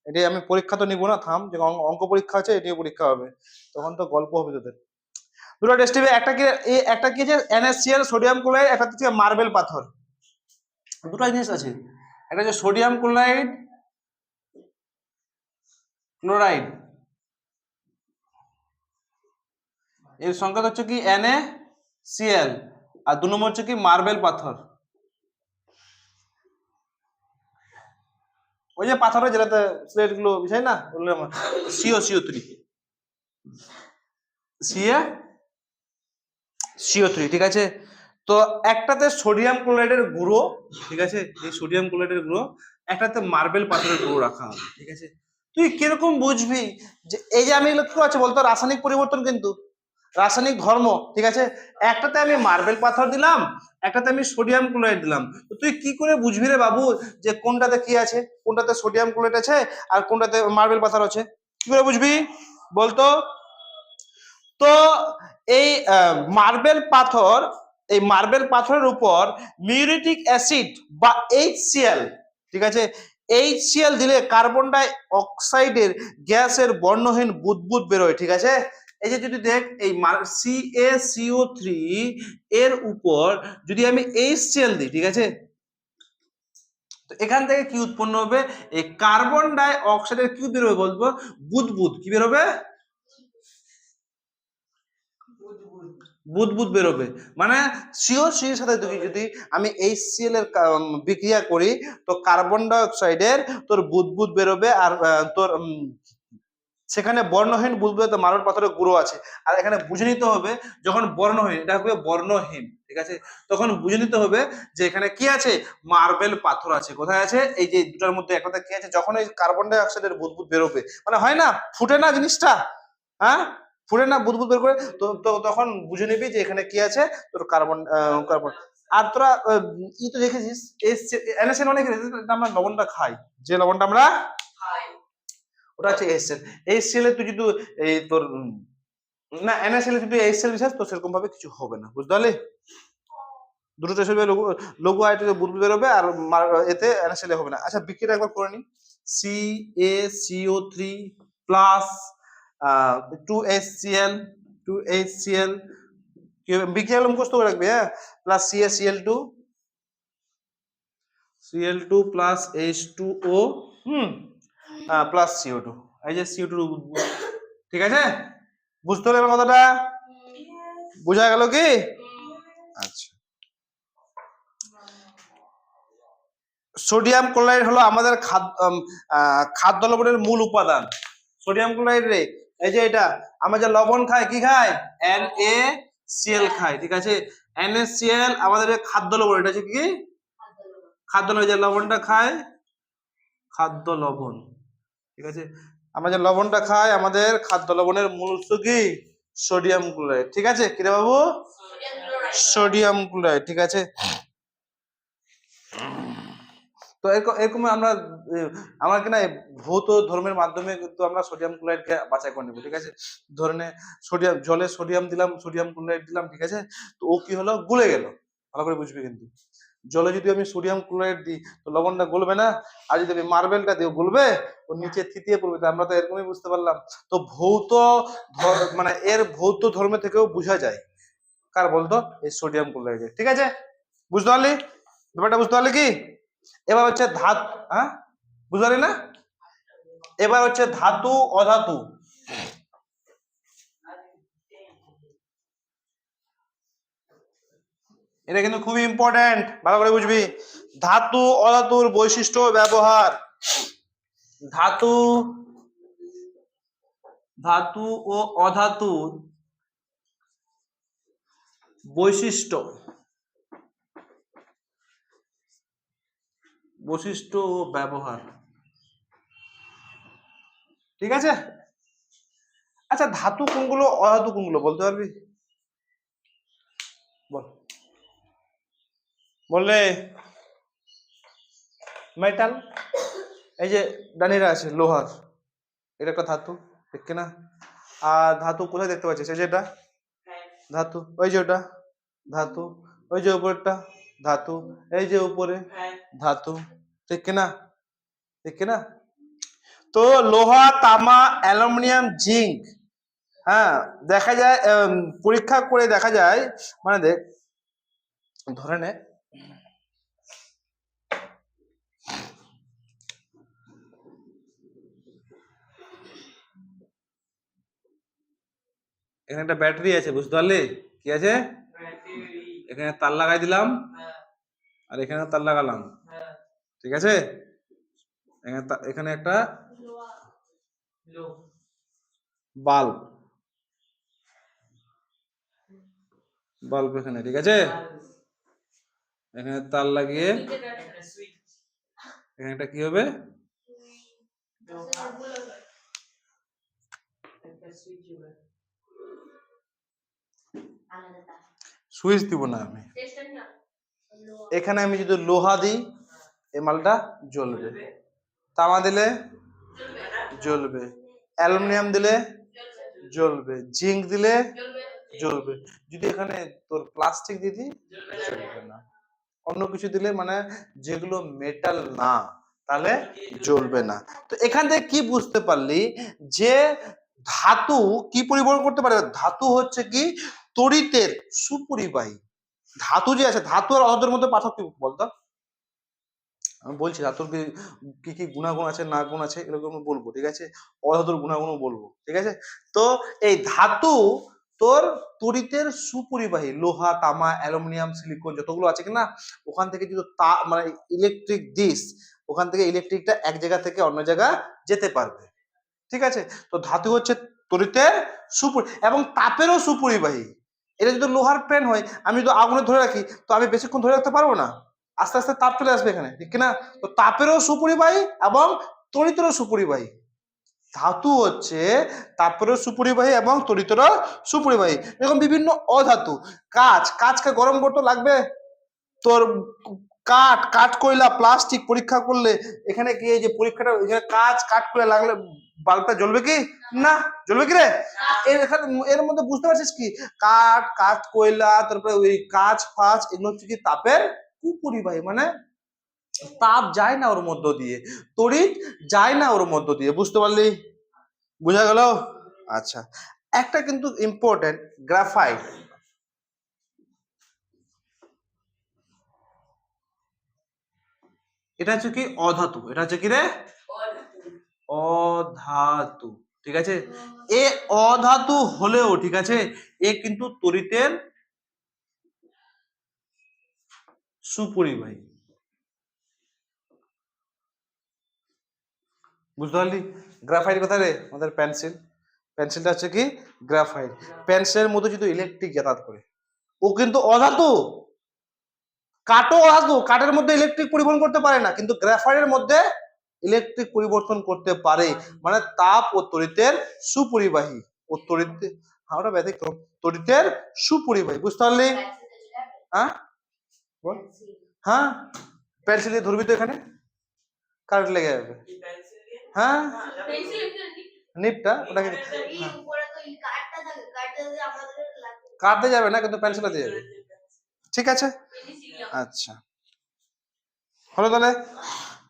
এটাই আমি পরীক্ষা তো নিব না, থাম, যে অঙ্ক পরীক্ষা আছে, এটিও পরীক্ষা হবে, তখন তো গল্প হবে তোদের। দুটো টেস্ট টিউবে একটা কি যে NaCl সোডিয়াম ক্লোরাইড, একটা হচ্ছে মার্বেল পাথর। দুটো জিনিস আছে, একটা হচ্ছে সোডিয়াম ক্লোরাইড এর সংকেত হচ্ছে কি NaCl, আর 2 নম্বর হচ্ছে কি মার্বেল পাথর। ওই যে পাথরের যেটাতে স্লেট গুলো বিষয় না, CO3 CO3, ঠিক আছে। তো একটাতে সোডিয়াম ক্লোরাইডের গুঁড়ো, ঠিক আছে, এই সোডিয়াম ক্লোরাইডের গুঁড়ো, একটাতে মার্বেল পাথরের গুঁড়ো রাখা হবে, ঠিক আছে। তুই কিরকম বুঝবি যে এই যে আমি লক্ষ্য আছে বলতো রাসায়নিক পরিবর্তন, কিন্তু রাসায়নিক ধর্ম, ঠিক আছে। একটাতে আমি মার্বেল পাথর দিলাম, একটাতে আমি সোডিয়াম ক্লোরাইড দিলাম, তো তুই কি করে বুঝবি রে বাবু যে কোনটাতে কি আছে, কোনটাতে সোডিয়াম ক্লোরাইড আছে আর কোনটাতে মার্বেল পাথর আছে? কি করে বুঝবি বলতো? তো এই মার্বেল পাথরের উপর মিউরেটিক অ্যাসিড বা HCl, ঠিক আছে, HCl দিলে কার্বন ডাই অক্সাইডের গ্যাসের বর্ণহীন বুদবুদ বেরোয়, ঠিক আছে। এই যে যদি দেখ এই CaCO3 এর উপর যদি আমি HCl দিই, ঠিক আছে, তো এখান থেকে কি উৎপন্ন হবে? এই কার্বন ডাই অক্সাইডের কি বেরোবে বলবো? বুদবুদ। কি বেরোবে? বুদবুদ বেরোবে। মানে CO3 এর সাথে যদি আমি HCl এর বিক্রিয়া করি তো কার্বন ডাই অক্সাইডের তোর বুদবুদ বেরোবে, আর তোর সেখানে বর্ণহীন বুদবুদাতে মার্বেল পাথরের গুঁড়ো আছে। আর এখানে বুঝে নিতে হবে যখন বর্ণহীন, এটা হবে বর্ণহীন, ঠিক আছে, তখন বুঝে নিতে হবে যে এখানে কি আছে, মার্বেল পাথর আছে। কোথায় আছে, এই যে দুটার মধ্যে একটা কি আছে, যখন এই কার্বন ডাই অক্সাইডের বুদবুদ বেরোবে, মানে হয় না, ফুটে না জিনিসটা, হ্যাঁ ফুটে না বুদবুদ বের করে, তো তখন বুঝে নিবি যে এখানে কি আছে, তোর কার্বন কার্বন। আর তোরা ই তো দেখেছিস NaCl অনেক, আমরা লবণটা খাই, যে লবণটা আমরা ওটা হচ্ছে HCl। HCl এ তুই যদি এই তোর না NaCl এ যদি HCl মিশাস তো সেরকম ভাবে কিছু হবে না, বুঝতে পারলি? দুটো টেস্ট হবে, লঘু আয়তে বুদবুদ বেরোবে আর এতে NaCl হবে না। আচ্ছা বিক্রিয়া একবার করে নি, CaCO3 প্লাস 2HCl, 2HCl কি হবে, বিক্রিয়া মুখস্থ করে রাখবি, হ্যাঁ, plus CaCl2, Cl2 plus H2O plus CO2, এই যে CO2 ঠিক আছে, বুঝতে হবে আমার কথাটা, বোঝা গেল কি? আচ্ছা, সোডিয়াম ক্লোরাইড হলো আমাদের খাদ্য লবণের মূল উপাদান। সোডিয়াম ক্লোরাইড রে, এই যে এটা আমরা যে লবণ খাই, কি খাই, NaCl খাই, ঠিক আছে, NaCl আমাদের খাদ্য লবণ, এটা হচ্ছে কি খাদ্য লবণ, যে লবণটা খায় খাদ্য লবণ, ঠিক আছে, আমরা যে লবণটা খাই আমাদের খাদ্য লবণের মূল উৎস কি, সোডিয়াম ক্লোরাইড, ঠিক আছে, কিরে বাবু, সোডিয়াম ক্লোরাইড, ঠিক আছে। তো এরকম আমরা আমার কিনা ভৌত ধর্মের মাধ্যমে কিন্তু আমরা সোডিয়াম ক্লোরাইডকে বাছাই করে নেবো, ঠিক আছে, ধরে নে সোডিয়াম, জলে সোডিয়াম দিলাম, সোডিয়াম ক্লোরাইড দিলাম, ঠিক আছে, তো ও কি হলো, গুলে গেল, ভালো করে বুঝবি কিন্তু, জলে যদি আমি সোডিয়াম ক্লোরাইড দিই তো লবণটা গলবে না, আর যদি আমি মার্বেলটা দিই গলবে, ও নিচে থিতিয়ে পড়বে, তো আমরা তো এরকমই বুঝতে পারলাম। তো ভৌত মানে এর ভৌত ধর্ম থেকেও বোঝা যায়, কার বলতো, এই সোডিয়াম ক্লোরাইড, ঠিক আছে, বুঝতে পারলি ব্যাপারটা, বুঝতে পারলি কি? এবার হচ্ছে ধাতু, হ্যাঁ বুঝতে পারলি না, এবার হচ্ছে ধাতু অধাতু, এটা কিন্তু খুবই ইম্পর্টেন্ট, ভালো করে বুঝবি, ধাতু অধাতুর বৈশিষ্ট্য ব্যবহার, ধাতু ধাতু ও অধাতুর বৈশিষ্ট্য বৈশিষ্ট্য ও ব্যবহার, ঠিক আছে। আচ্ছা ধাতু কোনগুলো অধাতু কোনগুলো বলতে পারবি, বল, বললে, মেটাল, এই যে ডানিরা আছে লোহার, এটা একটা ধাতু, ঠিক কিনা, আর ধাতু কোথায় দেখতে পাচ্ছিস, এই যে এটা ধাতু, ওই যে ওটা ধাতু, ওই যে উপরটা ধাতু, এই যে উপরে ধাতু, ঠিক কিনা, ঠিক কিনা। তো লোহা, তামা, অ্যালুমিনিয়াম, জিঙ্ক, হ্যাঁ দেখা যায়, পরীক্ষা করে দেখা যায়, মানে দেখ, ধরে নে এখানে একটা ব্যাটারি আছে, বুঝতে পারলি, কি আছে, এখানে তার লাগাই দিলাম আর এখানে তার লাগালাম, ঠিক আছে, এখানে একটা বাল্ব, বাল্ব এখানে, ঠিক আছে, এখানে তার লাগিয়ে এখানে একটা কি হবে, সুইচ দিব না আমি, এখানে আমি যদি লোহা দিই এই মালটা জ্বলবে, তামা দিলে জ্বলবে, অ্যালুমিনিয়াম দিলে জ্বলবে, জিঙ্ক দিলে জ্বলবে, যদি এখানে তোর প্লাস্টিক দিয়ে দিই জ্বলবে না, অন্য কিছু দিলে মানে যেগুলো মেটাল না তাহলে জ্বলবে না। তো এখান থেকে কি বুঝতে পারলি যে ধাতু কি পরিবহন করতে পারে, ধাতু হচ্ছে কি তড়িতের সুপরিবাহী, ধাতু যে আছে, ধাতু আর অধাতুর মধ্যে পার্থক্য কি বলতো, আমি বলছি ধাতুর কি কি গুণাগুণ আছে না গুণ আছে এরকম বলবো, ঠিক আছে, অধাতুর গুণাগুণও বলবো, ঠিক আছে। তো এই ধাতু তোর তড়িতের সুপরিবাহী, লোহা, তামা, অ্যালুমিনিয়াম, সিলিকন যতগুলো আছে কিনা, ওখান থেকে যদি মানে ইলেকট্রিক দিস, ওখান থেকে ইলেকট্রিকটা এক জায়গা থেকে অন্য জায়গা যেতে পারবে, ঠিক আছে, তো ধাতু হচ্ছে তড়িতের এবং তাপেরও সুপরিবাহী। এটা যদি লোহার পেন হয়, আমি যদি আগুনে ধরে রাখি তো আমি বেশিক্ষণ ধরে রাখতে পারবো না, আস্তে আস্তে তাপ চলে আসবে এখানে, ঠিক কিনা? তো তাপেরও সুপরিবাহী এবং তড়িতেরও সুপরিবাহী। ধাতু হচ্ছে তাপেরও সুপরিবাহী এবং তড়িতেরও সুপরিবাহী। এরকম বিভিন্ন অধাতু, কাঁচকে গরম করতে লাগবে তোর কাঠ কয়লা প্লাস্টিক পরীক্ষা করলে এখানে কি এই যে পরীক্ষাটা এখানে কাঠ কয়লা লাগলে বাল্বটা জ্বলবে কি? না। জ্বলবে কি রে? এর মধ্যে বুঝতে পারছিস কি, কাঠ কয়লা তারপরে ওই ফাঁচ এগুলো হচ্ছে কি তাপের কুপরিবাহী, মানে তাপ যায় না ওর মধ্য দিয়ে, তড়িৎ যায় না ওর মধ্য দিয়ে। বুঝতে পারলি? বুঝা গেল? আচ্ছা, একটা কিন্তু ইম্পর্টেন্ট, গ্রাফাইট। এটা হচ্ছে কি অধাতু, এটা হচ্ছে কি রে? অধাতু, ঠিক আছে। এ অধাতু হলেও, ঠিক আছে, এ কিন্তু তড়িতের সুপরিবাহী। বুঝতে পারলি? গ্রাফাইট কোথায় রে? আমাদের পেন্সিলটা হচ্ছে কি গ্রাফাইট। পেন্সিলের মধ্যে যদি ইলেকট্রিক যাতায়াত করে, ও কিন্তু অধাতু। কাঠও অধাতু, কাঠের মধ্যে ইলেকট্রিক পরিবহন করতে পারে না, কিন্তু গ্রাফাইটের মধ্যে ইলেকট্রিক পরিবর্তন করতে পারে, মানে তাপ ও তড়িতের সুপরিবাহী। ও তড়িৎ, ওটা ব্যতিক্রম, তড়িতের সুপরিবাহী। বুঝতে পারলি? হ্যাঁ বল। হ্যাঁ, পেন্সিল দিয়ে ধরবি তো এখানে কারেন্ট লেগে যাবে। হ্যাঁ, নিপটা ওটাকে কাটতে যাবে না, কিন্তু পেন্সিলটা দিয়ে যাবে। ঠিক আছে, আচ্ছা হলো তাহলে।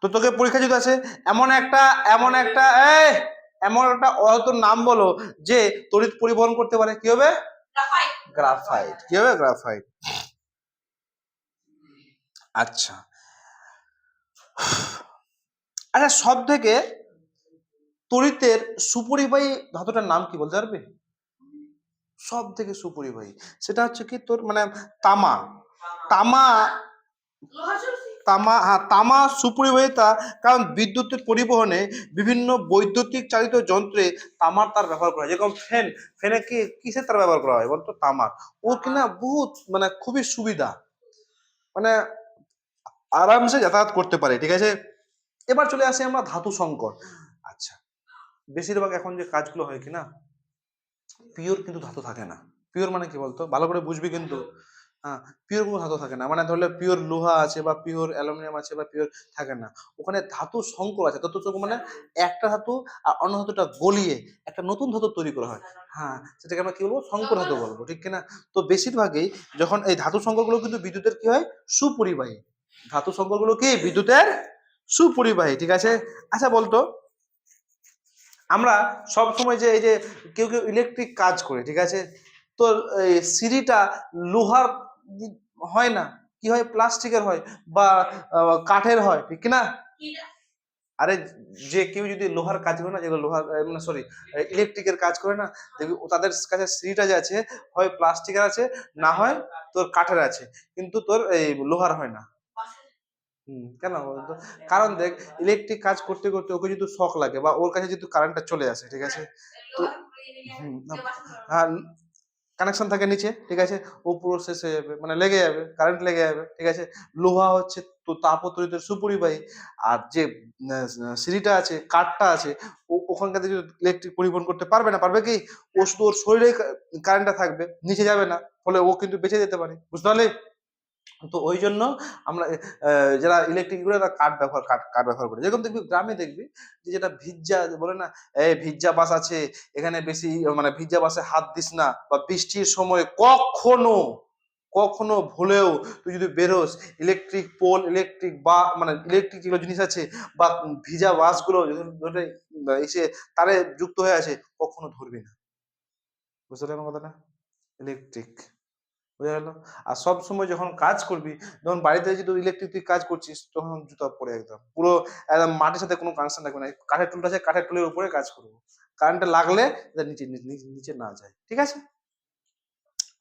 তো তোকে পরীক্ষা যদি আছে এমন একটা অধাতুর নাম বলো যে তড়িৎ পরিবহন করতে পারে, কি হবে? গ্রাফাইট। কি হবে? গ্রাফাইট। আচ্ছা আচ্ছা, সব থেকে তড়িতের সুপরিবাহী ধাতুটার নাম কি বলতে পারবি? সব থেকে সুপরিবাহী সেটা হচ্ছে কি তোর মানে তামা। তামা তামা সুপরিবাহিতা, কারণ বিদ্যুতের পরিবহনে বিভিন্ন বৈদ্যুতিক চালিত যন্ত্রে তামার তার ব্যবহার করা হয়। যেরকম ফেনে কি কিসের তার ব্যবহার করা হয় বলতো? তামার। ও কিনা বহুত মানে খুবই সুবিধা, মানে আরামসে যাতায়াত করতে পারে, ঠিক আছে। এবার চলে আসি আমরা ধাতু সংকর। আচ্ছা, বেশিরভাগ এখন যে কাজগুলো হয় কিনা, পিওর কিন্তু ধাতু থাকে না। পিওর মানে কি বলতো, ভালো করে বুঝবি কিন্তু। হ্যাঁ, পিওর কোনো ধাতু থাকে না, মানে ধরলে পিওর লোহা আছে বা পিওর অ্যালুমিনিয়াম আছে বা পিওর থাকে না। ওখানে ধাতু সংকর আছে। ধাতু সংকর মানে একটা ধাতু আর অন্য ধাতুটা গলিয়ে একটা নতুন ধাতু তৈরি করা হয়। হ্যাঁ, সেটাকে আমরা কি বলবো? সংকর ধাতু বলবো, ঠিক কিনা? তো বেশিরভাগই যখন এই ধাতু সংকরগুলো কিন্তু বিদ্যুতের কি হয়? সুপরিবাহী। ধাতু সংকরগুলো কি বিদ্যুতের সুপরিবাহী, ঠিক আছে। আচ্ছা বলতো, আমরা সব সময় যে এই যে কেউ ইলেকট্রিক কাজ করে, ঠিক আছে, তো এই সিঁড়িটা লোহার হয় না, কি হয়? প্লাস্টিকের হয় বা কাঠের হয়, ঠিক কিনা? আরে যে কেউ যদি লোহার কাজ করে না, যেগুলো লোহার মানে সরি ইলেকট্রিকের কাজ করে না, দেখবি তাদের কাছে সিঁড়িটা যে আছে হয় প্লাস্টিকের আছে, না হয় তোর কাঠের আছে, কিন্তু তোর এই লোহার হয় না। কেন বলতো? কারণ দেখ, ইলেকট্রিক কাজ করতে করতে ওকে যদি শক লাগে বা ওর কাছে যদি কারেন্টটা চলে আসে, ঠিক আছে, তো হ্যাঁ কানেকশন থাকে নিচে, ঠিক আছে, ও পুরো শেষ হয়ে যাবে, মানে লেগে যাবে, কারেন্ট লেগে যাবে, ঠিক আছে। লোহা হচ্ছে তো তাপ ও তড়িতের সুপরিবাহী। আর যে সিঁড়িটা আছে, কাঠটা আছে, ও ওখানকার যদি ইলেকট্রিক পরিবহন করতে পারবে না, পারবে কি? ও শুধু ওর শরীরে কারেন্টটা থাকবে, নিচে যাবে না, ফলে ও কিন্তু বেঁচে যেতে পারে। বুঝতে পারলি? তো ওই জন্য আমরা যারা ইলেকট্রিক গুলো কাঠ ব্যবহার করে, যেরকম দেখবি গ্রামে দেখবি যে যেটা ভিজ্জা বলে না, এই ভিজ্জা বাস আছে এখানে, বেশি মানে ভিজ্জা বাসে হাত দিস না, বা বৃষ্টির সময় কখনো কখনো ভুলেও তুই যদি বেরোস, ইলেকট্রিক পোল, ইলেকট্রিক বা মানে ইলেকট্রিক যেগুলো জিনিস আছে বা ভিজা বাসগুলো এসে তারে যুক্ত হয়ে আছে, কখনো ধরবি না। বুঝতে পারলি আমার কথাটা? ইলেকট্রিক, বোঝা গেল? আর সব সময় যখন কাজ করবি, যখন বাড়িতে যদি ইলেকট্রিক তুই কাজ করছিস, তখন জুতা পরে একদম পুরো একদম মাটির সাথে কোনো কানেকশন রাখবে না। কাঠের টুলটা আছে, কাঠের টুলের উপরে কাজ করবো, কারেন্টটা লাগলে নিচে নিচে না যায়, ঠিক আছে।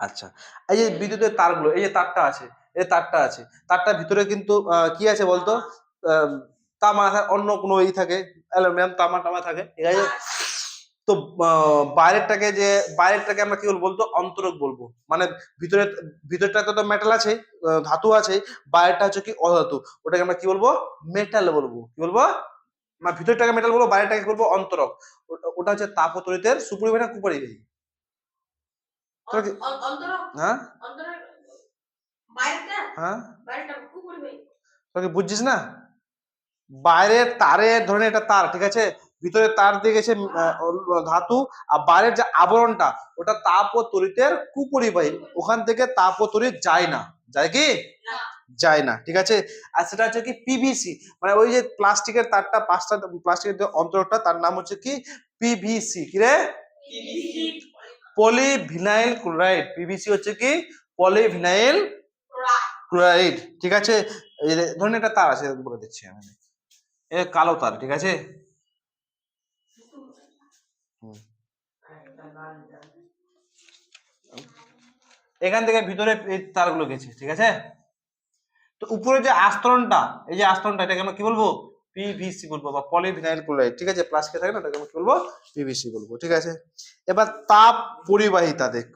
আচ্ছা, এই যে বিদ্যুতের তারগুলো, এই যে তারটা আছে, এই তারটা আছে, তারটার ভিতরে কিন্তু কি আছে বলতো? তামা, অন্য কোনো ই থাকে, অ্যালুমিনিয়াম, তামা টামা থাকে, ঠিক আছে। তো বাইরেরটাকে আমরা কি বলবো বলতো, অন্তরক বলবো। মানে ভিতরটাতে তো মেটাল আছে, ধাতু আছে, বাইরেটা হচ্ছে কি অধাতু, ওটাকে আমরা কি বলবো, মেটাল বলবো। কি বলবো, মানে ভিতরটাকে মেটাল বলবো, বাইরেটাকে বলবো অন্তরক। ওটা হচ্ছে তাপ ও তড়িতের সুপরিবাহী না কুপরিবাহী? হ্যাঁ হ্যাঁ, তোকে বুঝছিস না? বাইরের তারের ধরে এটা তার, ঠিক আছে, ভিতরে তার দিয়ে গেছে ধাতু, আর বাইরের যে আবরণটা ওটা তাপ ও তড়িতের কুপরিবাহী, ওখান থেকে তাপ ও তড়িৎ যায় না, যায় কি যায় না, ঠিক আছে। আর সেটা হচ্ছে কি পিভিসি, মানে ওই যে প্লাস্টিকের তারটা, পাঁচটা প্লাস্টিকের যে অন্তরটা, তার নাম হচ্ছে কি পিভিসি। কি রে, পলিভিনাইল ক্লোরাইড। পিভিসি হচ্ছে কি পলিভিনাইল ক্লোরাইড, ঠিক আছে। এই যে ধরুন একটা তার আছে, বলে দিচ্ছি আমি, এ কালো তার, ঠিক আছে। এখান থেকে ভিতরে এই তারগুলো গেছে, ঠিক আছে। তো উপরে যে আস্তরণটা, এই যে আস্তরণটা, এটাকে আমরা কি বলবো, পিভিসি বলবো, বা পলিভিনাইল ক্লোরাইড, ঠিক আছে। প্লাস্টিকে থাকে না, এটাকে আমরা কি বলবো, পিভিসি বলবো, ঠিক আছে। এবার তাপ পরিবাহিতা দেখ।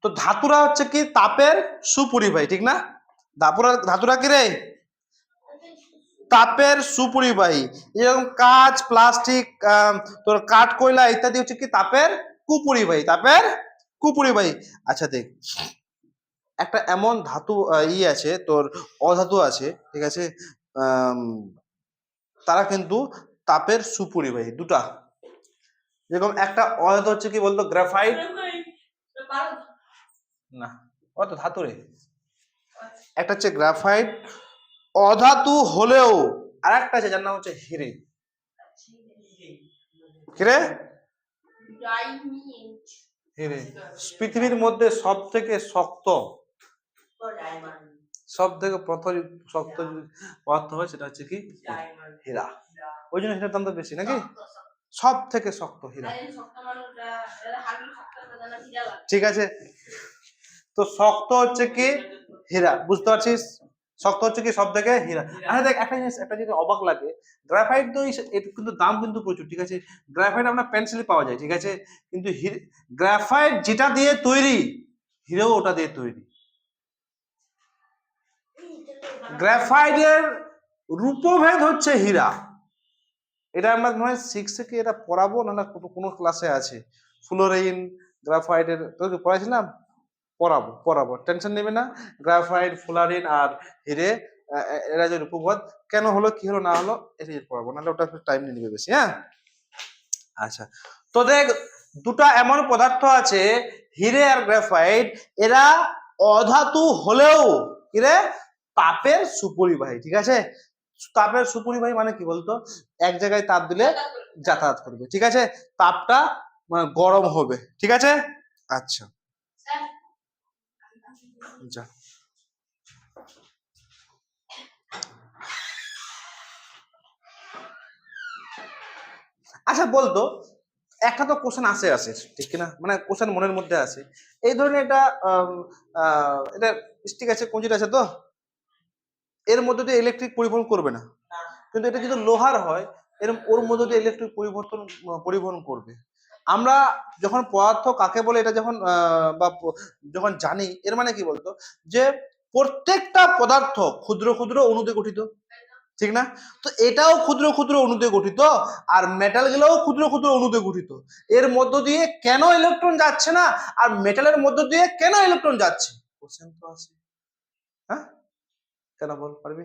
তো ধাতুরা হচ্ছে কি তাপের সুপরিবাহী, ঠিক না? ধাতুরা কি রে, তাপের সুপরিবাহী। যেরকম কাঁচ, প্লাস্টিক, তোর কাঠ, কয়লা ইত্যাদি হচ্ছে কি তাপের কুপরিবাহী, তাপের কুপরিবাহী। আচ্ছা দেখ, একটা এমন ধাতু আছে তোর, অধাতু আছে, ঠিক আছে, তারা কিন্তু তাপের সুপরিবাহী দুটা। যেরকম একটা অধাতু হচ্ছে কি বলতো, গ্রাফাইট, না ও তো ধাতু রে। একটা হচ্ছে গ্রাফাইট, অধাতু হলেও, আর একটা আছে যার নাম হচ্ছে হিরে। কিরে, হিরে। পৃথিবীর মধ্যে সব থেকে শক্ত, সব থেকে প্রথম শক্ত পদার্থ হয় সেটা হচ্ছে কি হীরা। ওই জন্য হীরার দাম তো বেশি নাকি, সব থেকে শক্ত হীরা, ঠিক আছে। তো শক্ত হচ্ছে কি হীরা, বুঝতে পারছিস, শক্ত হচ্ছে কি সব থেকে হীরা। আচ্ছা দেখ, একটা জিনিস অবাক লাগে, গ্রাফাইট তো কিন্তু দাম কিন্তু প্রচুর, ঠিক আছে। গ্রাফাইট আমরা পেন্সিলে পাওয়া যায়, ঠিক আছে, কিন্তু গ্রাফাইট যেটা দিয়ে তৈরি, হীরাও ওটা দিয়ে তৈরি। গ্রাফাইটের রূপভেদ হচ্ছে হীরা। এটা আমরা মনে হয় 6 কি এটা পড়াবো, না কোনো ক্লাসে আছে, ফ্লোরিন, গ্রাফাইটের, তোকে পড়াইছিলাম, পড়াবো, টেনশন নেবে না। গ্রাফাইট, ফ্লোরিন আর হিরে, এরা যে রূপভেদ কেন হলো, কি হলো না হলো, এটা পড়াবো, নাহলে ওটা টাইম নিয়ে নেবে বেশি, হ্যাঁ। আচ্ছা, তো দেখ, দুটা এমন পদার্থ আছে, হিরে আর গ্রাফাইট, এরা অধাতু হলেও কিরে তাপের সুপরিবাহী, ঠিক আছে। তাপের সুপরিবাহী মানে কি বলতো, এক জায়গায় তাপ দিলে যাতায়াত করবে, ঠিক আছে, তাপটা গরম হবে, ঠিক আছে। আচ্ছা যা, আচ্ছা বলতো, একটা তো কোশ্চেন আসে, ঠিক কিনা, মানে কোশ্চেন মনের মধ্যে আসে, এই ধরনের এটা এটা স্টিক আছে, কঞ্জিট আছে, তো এর মধ্যে দিয়ে ইলেকট্রিক পরিবহন করবে না, কিন্তু এটা যদি লোহার হয়, ওর মধ্যে দিয়ে ইলেকট্রিক পরিবহন করবে। আমরা যখন পদার্থ কাকে বলে এটা যখন বা যখন জানি, এর মানে কি বলতো, যে প্রত্যেকটা পদার্থ ক্ষুদ্র ক্ষুদ্র অণু দিয়ে গঠিত, ঠিক না? তো এটাও ক্ষুদ্র ক্ষুদ্র অণু দিয়ে গঠিত, আর মেটাল গুলোও ক্ষুদ্র ক্ষুদ্র অণু দিয়ে গঠিত। এর মধ্য দিয়ে কেন ইলেকট্রন যাচ্ছে না, আর মেটালের মধ্য দিয়ে কেন ইলেকট্রন যাচ্ছে, কোশ্চেন তো আছে, হ্যাঁ, কেন বল পারবি?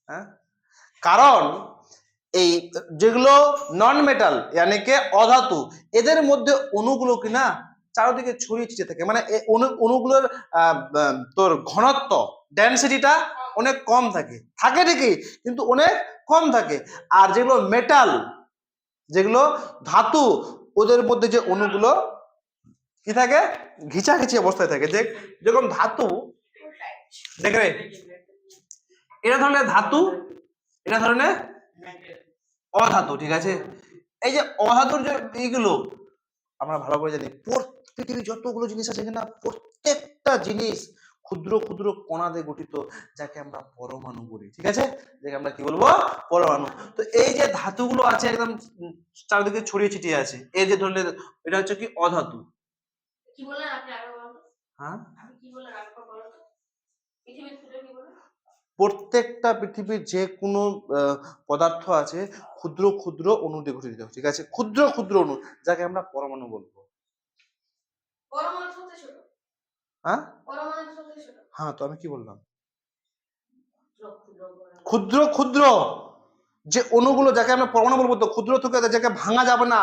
হ্যাঁ, কারণ এই যেগুলো নন মেটাল মানে কে অধাতু, এদের মধ্যে অণুগুলো কিনা চারিদিকে ছড়িয়ে ছিটিয়ে থাকে, মানে অণুগুলোর তোর ঘনত্ব, ডেনসিটিটা অনেক কম থাকে ঠিকই, কিন্তু অনেক কম থাকে। আর যেগুলো মেটাল, যেগুলো ধাতু, ওদের মধ্যে যে অণুগুলো কি থাকে, ঘিচাঘিচি অবস্থায় থাকে। যেরকম ধাতু, দেখবে এটা ধরনের ধাতু, এটা ধরনের অধাতু, ঠিক আছে। এই যে অধাতুর যে এইগুলো আমরা ভালো করে জানি, পৃথিবীর যতগুলো জিনিস আছে না, প্রত্যেকটা জিনিস ক্ষুদ্র ক্ষুদ্র কণা দিয়ে গঠিত, যাকে আমরা পরমাণু বলি। ঠিক আছে, যাকে আমরা কি বলবো, পরমাণু। তো এই যে ধাতুগুলো আছে একদম চারিদিকে ছড়িয়ে ছিটিয়ে আছে, এই যে ধরলে এটা হচ্ছে কি অধাতু। কি বলেন আপনি আরো বলুন? হ্যাঁ, আপনি কি বলেন আরো বলুন তো? পৃথিবীর ক্ষুদ্র কি বলেন? প্রত্যেকটা পৃথিবীর যে কোনো পদার্থ আছে ক্ষুদ্র ক্ষুদ্র অণু দিয়ে গঠিত। ঠিক আছে, ক্ষুদ্র ক্ষুদ্র অণু, যাকে আমরা পরমাণু বলবো। পরমাণু সবচেয়ে ছোট। হ্যাঁ, পরমাণু সবচেয়ে ছোট। হ্যাঁ, তো আমি কি বললাম, ক্ষুদ্র ক্ষুদ্র যে অণুগুলো, যাকে আমরা পরমাণু বলবো, তো ক্ষুদ্র থেকে যাকে ভাঙা যাবে না,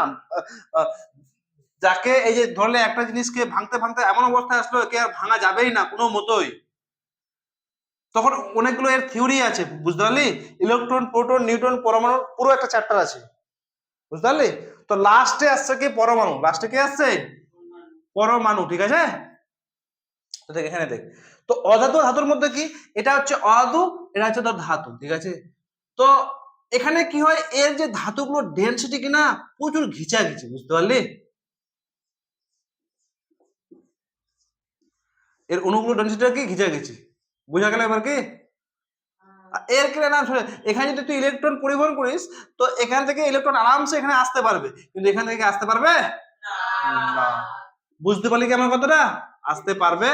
যাকে এই যে ধরলে একটা জিনিসকে ভাঙতে ভাঙতে এমন অবস্থায় আসলো একে আর ভাঙা যাবেই না কোনো মতোই, তখন অনেকগুলো এর থিওরি আছে, বুঝতে পারলি? ইলেকট্রন, প্রোটন, নিউট্রন, পরমাণু, পুরো একটা চ্যাপ্টার আছে, বুঝতে পারলি? তো লাস্টে আসছে কি পরমাণু, লাস্টে কি আসছে পরমাণু। ঠিক আছে, তো দেখ এখানে দেখ, তো অধাতু ধাতুর মধ্যে কি, এটা হচ্ছে অধাতু, এটা হচ্ছে তোর ধাতু। ঠিক আছে, তো এখানে কি হয়, এর যে ধাতুগুলো ডেনসিটি কিনা প্রচুর ঘিচাঘিচি, বুঝতে পারলি? এর অণুগুলো ডেনসিটিটা কি ঘিচাঘিচি, বুঝা গেল এবার কি? এর কি না, এখানে যদি তুই ইলেকট্রন পরিবহন করিস, তো এখান থেকে ইলেকট্রন আরামসে এখানে আসতে পারবে, কিন্তু এখান থেকে আসতে পারবে না। বুঝতে পারলি কি আমার কথাটা? আসতে পারবে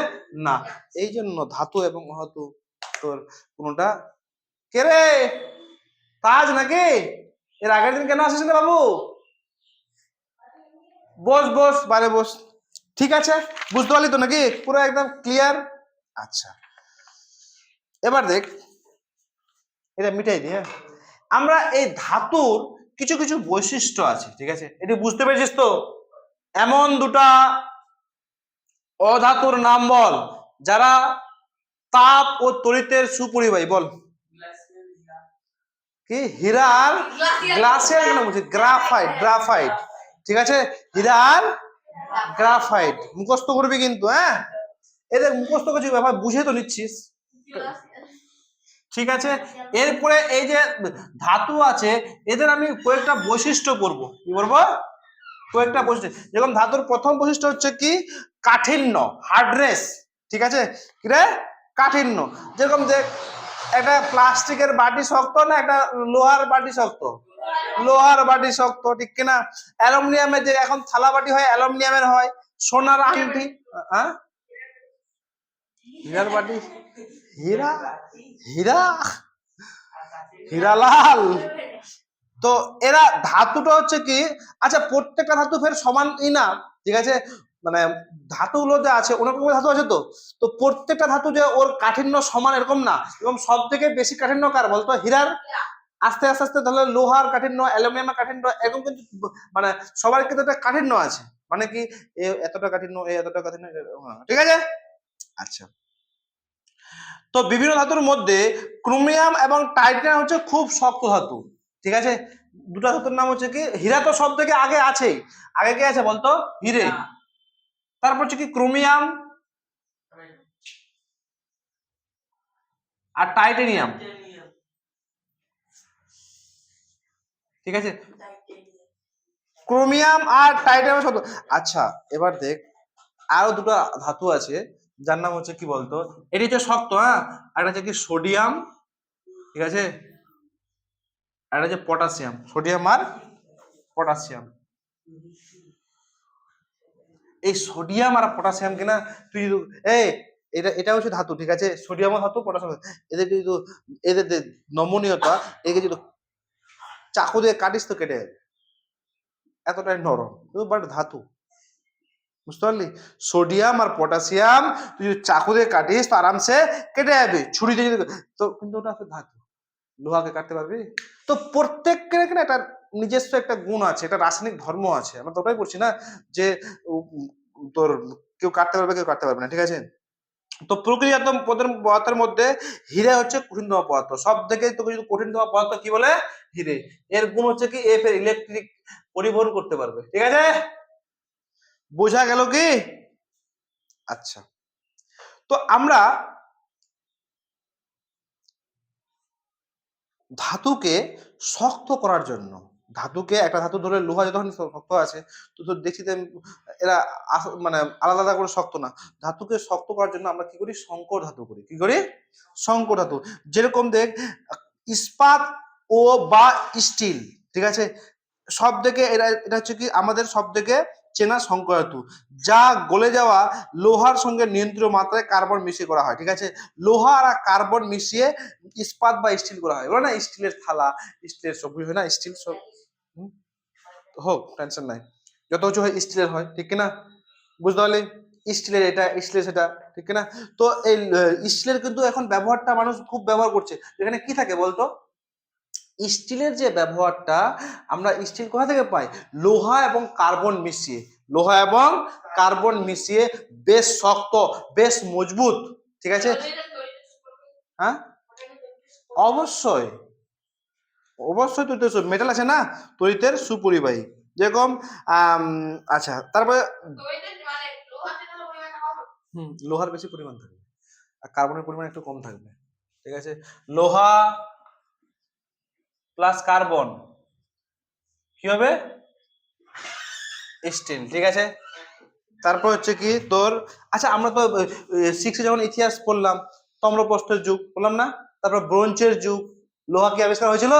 না। এই জন্য ধাতু এবং অধাতু তোর কোনটা, কে রে তাজ নাকি? এর আগের দিন কেন আসিস না বাবু? বস বস, বাইরে বস। ঠিক আছে, বুঝতে পারলি তো নাকি, পুরো একদম ক্লিয়ার? আচ্ছা, এবার দেখ, এটা মিটাই দিয়ে আমরা এই ধাতুর কিছু কিছু বৈশিষ্ট্য আছে। ঠিক আছে, এটি বুঝতে পেরেছিস তো? এমন দুটা অধাতুর নাম বল যারা তাপ ও তড়িতের সুপরিবাহী, বল। কি হীরা আর গ্লাসিয়ার, কেন বলছি গ্রাফাইট, গ্রাফাইট। ঠিক আছে, হীরা আর গ্রাফাইট মুখস্থ করবি কিন্তু, হ্যাঁ, এদের মুখস্থ কিছু ব্যাপার বুঝে তো নিচ্ছিস। ঠিক আছে, এরপরে এই যে ধাতু আছে এদের আমি কয়েকটা বৈশিষ্ট্য করব, কি বলবো, কয়েকটা বৈশিষ্ট্য। যেরকম ধাতুর প্রথম বৈশিষ্ট্য হচ্ছে কি কাঠিন্য, হার্ডনেস। ঠিক আছে, কি রে, কাঠিন্য। যেরকম দেখ, একটা প্লাস্টিকের বাটি শক্ত না একটা লোহার বাটি শক্ত? লোহার বাটি শক্ত, ঠিক কিনা? অ্যালুমিনিয়ামের যে এখন থালা বাটি হয় অ্যালুমিনিয়ামের হয়, সোনার আংটি, হ্যাঁ, হীরার বাটি, হীরা, হীরা, হীরালাল। তো এরা ধাতুটা হচ্ছে কি, আচ্ছা প্রত্যেকটা ধাতু ফের সমানই না। ঠিক আছে, মানে ধাতুগুলো যে আছে অনেক রকমের ধাতু আছে, তো তো প্রত্যেকটা ধাতু যে ওর কাঠিন্য সমান এরকম না। এবং সব থেকে বেশি কাঠিন্য কার বলতো, হীরার। আস্তে আস্তে আস্তে তাহলে লোহার কাঠিন্য, অ্যালুমিনিয়ামের কাঠিন্য, এরকম কিন্তু মানে সবার কিন্তু একটা কাঠিন্য আছে, মানে কি এ এতটা কাঠিন্য, এ এতটা কাঠিন্য, ঠিক আছে। আচ্ছা, তো বিভিন্ন ধাতুর মধ্যে ক্রোমিয়াম এবং টাইটানিয়াম হচ্ছে খুব শক্ত ধাতু। ঠিক আছে, দুটা ধাতুর নাম হচ্ছে কি, হীরা তো সব থেকে আগে আছেই, আগে কে আছে বলতো, হিরে। তারপর হচ্ছে কি ক্রোমিয়াম আর টাইটানিয়াম। ঠিক আছে, ক্রোমিয়াম আর টাইটানিয়াম শব্দ। আচ্ছা, এবার দেখ আরো দুটো ধাতু আছে যার নাম হচ্ছে কি বলতো, এটি হচ্ছে শক্ত, হ্যাঁ, আর একটা হচ্ছে কি সোডিয়াম। ঠিক আছে, আর একটা হচ্ছে পটাশিয়াম, সোডিয়াম আর পটাশিয়াম। এই সোডিয়াম আর পটাশিয়াম কিনা তুই এই এটা এটা হচ্ছে ধাতু। ঠিক আছে, সোডিয়াম ধাতু, পটাশিয়াম, এদের কিন্তু এদের যে নমনীয়তা, একে যদি চাকু দিয়ে কাটিস তো কেটে যাবে, এতটাই নরম, বাট ধাতু, বুঝতে পারলি? সোডিয়াম আর পটাশিয়াম তুই যদি চাকু দিয়ে কাটিস তো আরামসে কেটে যাবে, ছুরি দিয়ে যদি, তো কিন্তু ওটা ধাতু, লোহাকে কাটতে পারবি? তো প্রত্যেকের এখানে একটা নিজস্ব একটা গুণ আছে, একটা রাসায়নিক ধর্ম আছে। আমরা তো ওটাই বলছি না যে তোর কেউ কাটতে পারবে কেউ কাটতে পারবে না। ঠিক আছে, তো প্রকৃতিজাত পদার্থের মধ্যে হিরে হচ্ছে কঠিনতম পদার্থ, সব থেকে তোকে যদি কঠিনতম পদার্থ কি বলে, হিরে। এর গুণ হচ্ছে কি এ ফের ইলেকট্রিক পরিবহন করতে পারবে। ঠিক আছে, বোঝা গেল কি? আচ্ছা, তো আমরা ধাতুকে শক্ত করার জন্য ধাতুকে একটা ধাতু ধরে লোহা যতক্ষণ শক্ত আছে তো তো দেখছি যে এরা মানে আলাদা আলাদা করে শক্ত না, ধাতুকে শক্ত করার জন্য আমরা কি করি, সংকর ধাতু করি। কি করি? সংকর ধাতু। যেরকম দেখ ইস্পাত ও বা স্টিল, ঠিক আছে, সব থেকে এটা হচ্ছে কি আমাদের সব থেকে চেনা সংকর ধাতু, যা গলে যাওয়া লোহার সঙ্গে নিয়ন্ত্রিত মাত্রায় কার্বন মিশিয়ে করা হয়। ঠিক আছে, লোহা আর কার্বন মিশিয়ে ইস্পাত বা স্টিল করা হয়। বলে না স্টিলের থালা, স্টিলের সব হয় না, স্টিল সব হোক, টেনশন নাই, যত কিছু হয় স্টিলের হয়, ঠিক কিনা? বুঝতে পারলি? স্টিলের এটা, স্টিলের সেটা, ঠিক কিনা? তো এই স্টিলের কিন্তু এখন ব্যবহারটা মানুষ খুব ব্যবহার করছে। এখানে কি থাকে বলতো, স্টিলের যে ব্যবহারটা, আমরা স্টিল কোথা থেকে পাই? লোহা এবং কার্বন মিশিয়ে, লোহা এবং কার্বন মিশিয়ে বেশ শক্ত, বেশ মজবুত, ঠিক আছে? হ্যাঁ, অবশ্যই অবশ্যই তৈরিতে মেটাল আছে না, তড়িতের সুপরিবাহী, যেরকম আচ্ছা, তারপরে লোহার বেশি পরিমাণ থাকবে আর কার্বনের পরিমাণ একটু কম থাকবে। ঠিক আছে, লোহা প্লাস কার্বন কি হবে? স্টিল। ঠিক আছে, তারপর হচ্ছে কি তোর, আচ্ছা আমরা তো 6 যখন ইতিহাস পড়লাম, তাম্রপ্রস্তর যুগ বললাম না, তারপর ব্রোঞ্জের যুগ, লোহা কি আবিষ্কার হয়েছিল?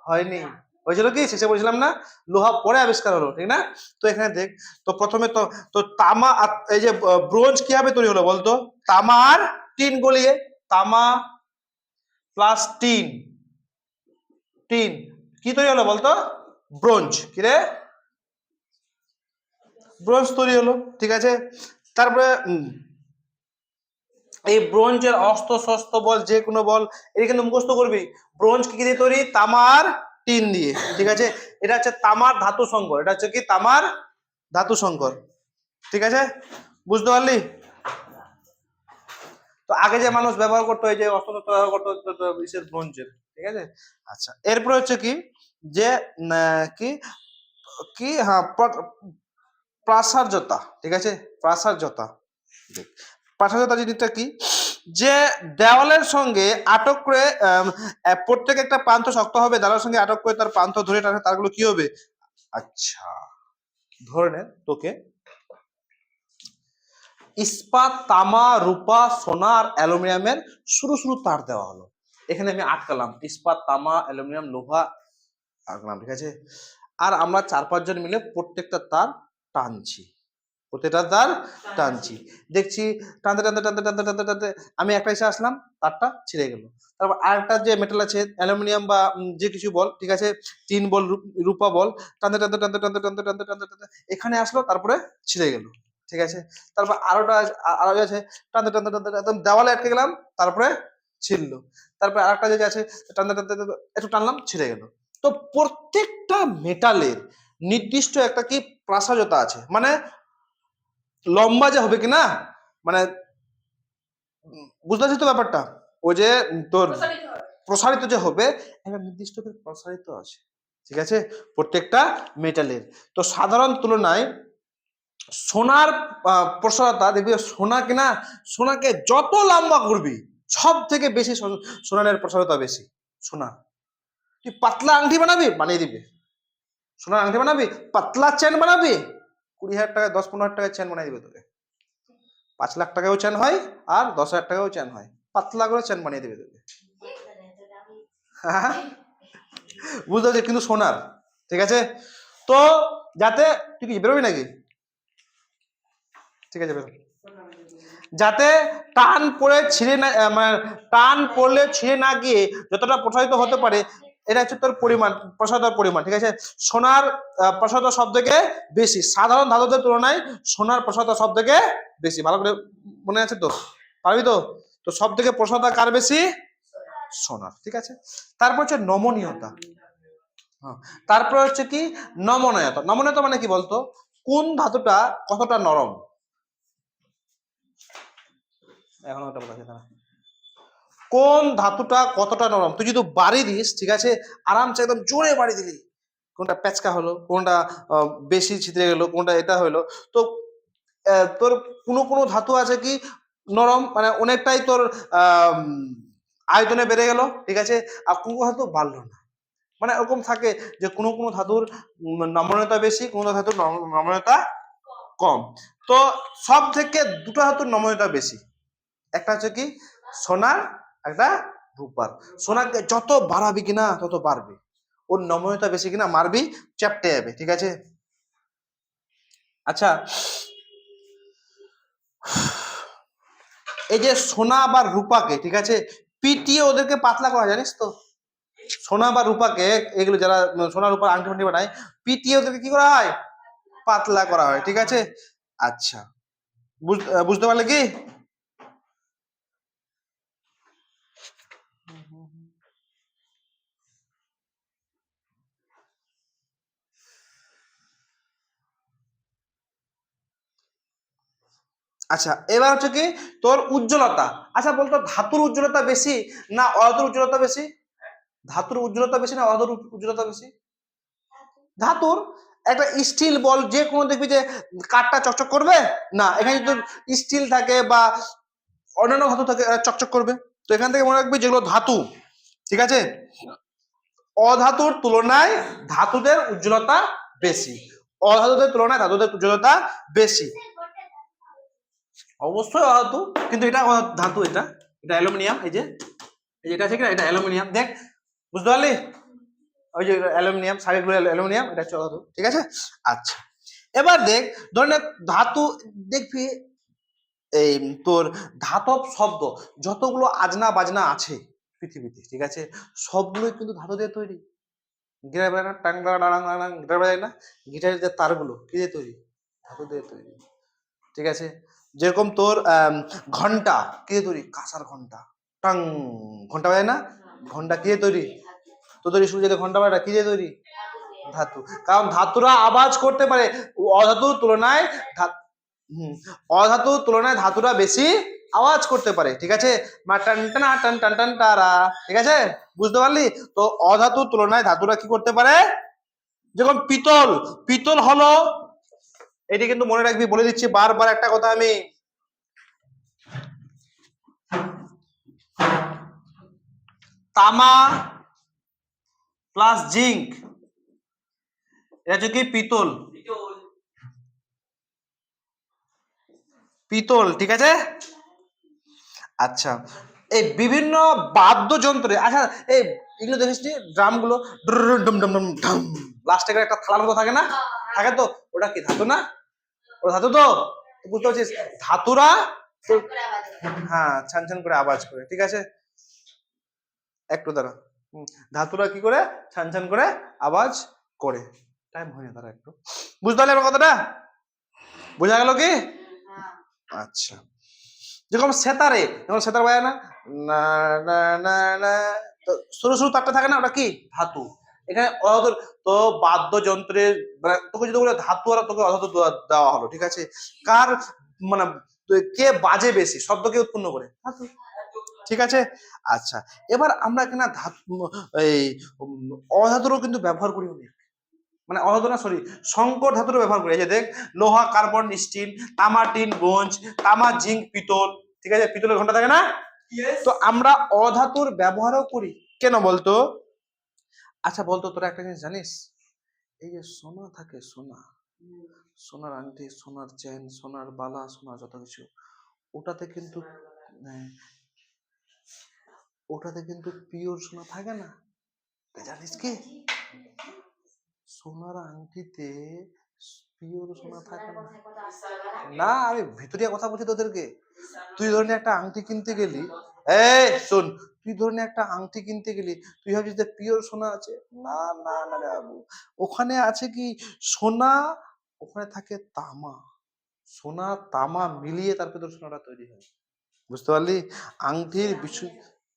হয়নি। হয়েছিল কি? শেষে বলছিলাম না, লোহা পরে আবিষ্কার হলো, ঠিক না? তো এখানে দেখ, তো প্রথমে তো তো তামা এই যে ব্রোঞ্জ কিভাবে তৈরি হলো বলতো? তামা আর টিন গলিয়ে, তামা প্লাস টিন, টিন কি তৈরি হলো বলতো? ব্রোঞ্জ। কি রে? ব্রোঞ্জ তৈরি হলো। ঠিক আছে, তারপরে এই ব্রোঞ্জের অস্ত্র শস্ত্র বল, যে কোনো বল, এটা কিন্তু মুখস্থ করবি। ব্রোঞ্জ কি দিয়ে তৈরি? তামার টিন দিয়ে। ঠিক আছে, এটা হচ্ছে তামার ধাতু সংকর, এটা হচ্ছে কি তামার ধাতু সংকর। ঠিক আছে, বুঝতে পারলি? তো আগে যে মানুষ ব্যবহার করতো, এই যে অস্ত্র শস্ত্র ব্যবহার করতো বিশেষ ব্রোঞ্জের। ঠিক আছে, আচ্ছা, এরপরে হচ্ছে কি যে কি কি হ্যাঁ, প্রাসার্যতা। ঠিক আছে, প্রাসার্যতা, প্রাসার্যতা জিনিসটা কি, যে দেওয়ালের সঙ্গে আটক করে প্রত্যেক একটা প্রান্ত শক্ত হবে, দেওয়ালের সঙ্গে আটক করে তার প্রান্ত ধরে টানে, তারগুলো কি হবে? আচ্ছা, ধরে নে তোকে ইস্পাত, তামা, রূপা, সোনা আর অ্যালুমিনিয়ামের শুরু শুরু তার দেওয়া হলো, এখানে আমি আটকালাম, ইস্পাত, তামা, অ্যালুমিনিয়াম, লোহা আটকালাম। ঠিক আছে, আর আমরা 4-5 জন মিলে প্রত্যেকটা তার টানছি, প্রত্যেকটা তার টানছি, দেখছি টানতে টানতে টানতে টানতে টানতে টানতে আমি একটা এসে আসলাম, তারটা ছিঁড়ে গেল। তারপর আরেকটা যে মেটাল আছে অ্যালুমিনিয়াম বা যে কিছু বল, ঠিক আছে, টিন বল, রূপা বল, টানতে টানতে টানতে টানতে টানতে টানতে টানতে টানতে এখানে আসলো, তারপরে ছিঁড়ে গেল। ঠিক আছে, তারপর আরোটা আরো আছে, টানতে টানতে টানতে একদম দেওয়ালে আটকে গেলাম, তারপরে ছিঁড়লো। তারপরে আরেকটা যে আছে, টানতে টানতে একটু টানলাম, ছিঁড়ে গেল। তো প্রত্যেকটা মেটালের নির্দিষ্ট একটা কি প্রাসার্যতা আছে, মানে লম্বা যে হবে কিনা, মানে বুঝতে পারছিস তো ব্যাপারটা, ও যে তোর প্রসারিত যে হবে, একটা নির্দিষ্ট প্রসারিত আছে। ঠিক আছে, প্রত্যেকটা মেটালের। তো সাধারণ তুলনায় সোনার প্রসারতা দেখবি, সোনা কিনা, সোনাকে যত লম্বা করবি সব থেকে বেশি সোনার প্রসারতা বেশি। সোনা, তুই পাতলা আংটি বানাবি, বানিয়ে দিবে। সোনার আংটি বানাবি, পাতলা চেন বানাবি, 20,000 টাকায় 10-15,000 টাকায় চেন বানিয়ে দিবে তোকে। 5 লাখ টাকাও চেন হয় আর 10,000 টাকাও চেন হয়, পাতলা করে চেন বানিয়ে দেবে তোকে। বুঝতে পারছি, কিন্তু সোনার। ঠিক আছে, তো যাতে তুই কি বেরোবি নাকি? ঠিক আছে, বেরো। যাতে টান পড়ে ছিঁড়ে না, মানে টান পড়লে ছিঁড়ে না গিয়ে যতটা প্রসারিত হতে পারে, এটা হচ্ছে তোর পরিমাণ, প্রসারতার পরিমাণ। ঠিক আছে, সোনার প্রসারতা সব থেকে বেশি, সাধারণ ধাতুদের তুলনায় সোনার প্রসারতা সব থেকে বেশি। ভালো করে মনে আছে তো? পারবি তো? তো সব থেকে প্রসারতা কার বেশি? সোনার। ঠিক আছে, তারপর হচ্ছে নমনীয়তা। হ্যাঁ, তারপর হচ্ছে কি নমনীয়তা। নমনীয়তা মানে কি বলতো, কোন ধাতুটা কতটা নরম। এখন ওটা বলা যায় না, কোন ধাতুটা কতটা নরম। তুই যদি বাড়ি দিস, ঠিক আছে, আরামসে একদম জোরে বাড়ি দিলি, কোনটা প্যাচকা হলো, কোনটা বেশি ছিদ্রে গেলো, কোনটা এটা হলো। তো তোর কোনো কোনো ধাতু আছে কি নরম, মানে অনেকটাই তোর আয়তনে বেড়ে গেল, ঠিক আছে, আর কোনো ধাতু বাড়লো না। মানে ওরকম থাকে যে কোনো কোনো ধাতুর নমনীয়তা বেশি, কোনো ধাতুর নমনীয়তা কম। তো সব থেকে দুটো ধাতুর নমনীয়তা বেশি, একটা হচ্ছে কি সোনার, একটা রূপার। সোনাকে যত বাড়াবি কিনা তত বাড়বে, ওর নমনীয়তা বেশি কিনা মারবি চ্যাপটে যাবে, ঠিক আছে। আচ্ছা, এই যে সোনা বা রূপাকে, ঠিক আছে, পিটিয়ে ওদেরকে পাতলা করা, জানিস তো? সোনা বা রূপাকে, এগুলো যারা সোনা রূপার আংটি ফাংটি বানায়, পিটিয়ে ওদেরকে কি করা হয়? পাতলা করা হয়, ঠিক আছে। আচ্ছা, বুঝতে পারলে কি? আচ্ছা, এবার হচ্ছে কি তোর উজ্জ্বলতা। আচ্ছা বলতো, ধাতুর উজ্জ্বলতা বেশি না অধাতুর উজ্জ্বলতা বেশি? ধাতুর উজ্জ্বলতা বেশি না অধাতুর উজ্জ্বলতা বেশি? ধাতুর। একটা স্টিল বল যে কোনো দেখবি যে কাঠটা চকচক করবে না, এখানে যদি স্টিল থাকে বা অন্যান্য ধাতু থাকে চকচক করবে। তো এখান থেকে মনে রাখবি যেগুলো ধাতু, ঠিক আছে, অধাতুর তুলনায় ধাতুদের উজ্জ্বলতা বেশি, অধাতুদের তুলনায় ধাতুদের উজ্জ্বলতা বেশি। অবশ্যই অধাতু, কিন্তু এটা ধাতু, এটা এটা অ্যালুমিনিয়াম। এই যে এটা আছে কিনা, এটা অ্যালুমিনিয়াম, দেখ বুঝতে পারলি? ওই যে অ্যালুমিনিয়াম, সাইডগুলো অ্যালুমিনিয়াম, এটা হচ্ছে অধাতু, ঠিক আছে। আচ্ছা, এবার দেখ, ধরে ধাতু দেখবি এই তোর ধাতব শব্দ যতগুলো আজনা বাজনা আছে পৃথিবীতে, ঠিক আছে, সবগুলোই কিন্তু ধাতু দিয়ে তৈরি। গিটার বাজায় না, tongue tongue tongue tongue, guitar বাজায় না, গিটারের যে তারগুলো কি দিয়ে তৈরি? ধাতু দিয়ে তৈরি, ঠিক আছে। যেরকম তোর ঘন্টা কি দিয়ে তৈরি? কাঁসার ঘন্টা, টাং, ঘন্টা বাজায় না, ঘন্টা কি দিয়ে তৈরি? তো তৈরি সূর্য যে ঘন্টা বাজায় কি দিয়ে তৈরি? ধাতু। কারণ ধাতুরা আওয়াজ করতে পারে, অধাতুর তুলনায় অধাতুর তুলনায় ধাতুরা বেশি আওয়াজ করতে পারে, ঠিক আছে। মা টান টানা টান টান টান টারা, ঠিক আছে, বুঝতে পারলি? তো অধাতুর তুলনায় ধাতুরা কি করতে পারে? যেমন পিতল, পিতল হলো, এটি কিন্তু মনে রাখবি, বলে দিচ্ছি বারবার একটা কথা আমি, তামা প্লাস জিঙ্ক, এটা হচ্ছে কি পিতল, পিতল, ঠিক আছে। আচ্ছা, এই বিভিন্ন বাদ্যযন্ত্রে, আচ্ছা এই এগুলো দেখিস ড্রাম গুলো ডুম ডুম ডুম ঢাম, লাস্টে একটা থালার মতো থাকে না, থাকে তো, ওটা কি ধাতু না? ওটা ধাতু তো, বুঝতে পারছিস? ধাতুরা হ্যাঁ ছান ছান করে আওয়াজ করে, ঠিক আছে। একটু দাঁড়া, ধাতুরা কি করে? ছান ছান করে আওয়াজ করে। টাইম হয় না, তারা একটু বুঝতে পারলে আমার কথাটা? বোঝা গেল কি? আচ্ছা, যেরকম সেতারে, যেমন সেতার বাজায় না, না না না না, তো সরু সরু তারটা থাকে না, ওটা কি? ধাতু। এখানে অধাতু। তো বাদ্যযন্ত্রের তোকে যদি বলে ধাতু আর তোকে অধাতু দেওয়া হলো, ঠিক আছে, কার মানে কে বাজে বেশি, শব্দ কে উৎপন্ন করে? ধাতু, ঠিক আছে। আচ্ছা, এবার আমরা এখানে ধাতু এই অধাতুরও কিন্তু ব্যবহার করি অনেক, মানে অধাতু না সরি, সংকর ধাতুর ব্যবহার করি। এই যে দেখ, লোহা, কার্বন, স্টিল, তামা, টিন, ব্রোঞ্জ, তামা, জিঙ্ক, পিতল, ঠিক আছে, পিতলের ঘন্টা থাকে না। তো আমরা অধাতুর ব্যবহারও করি, কেন বলতো? আচ্ছা বলতো, তোরা একটা জিনিস জানিস, এই যে সোনা থাকে, সোনা, সোনার আংটি, সোনার চেন, সোনার বালা, সোনার যত কিছু, ওটাতে কিন্তু ওটাতে কিন্তু পিওর সোনা থাকে না, জানিস কি? সোনার আংটিতে পিওর সোনা থাকে না। না, আমি ভিতরিয়া কথা বলছি তোদেরকে। তুই ধরনের একটা আংটি কিনতে গেলি, এই শোন, তুই ধরনের একটা আংটি কিনতে গেলি, তুই ভাবছিস যে পিওর সোনা আছে, না না না রে বাবু, ওখানে আছে কি সোনা, ওখানে থাকে তামা, সোনা তামা মিলিয়ে তারপরে তোর সোনাটা তৈরি হয়, বুঝতে পারলি? আংটির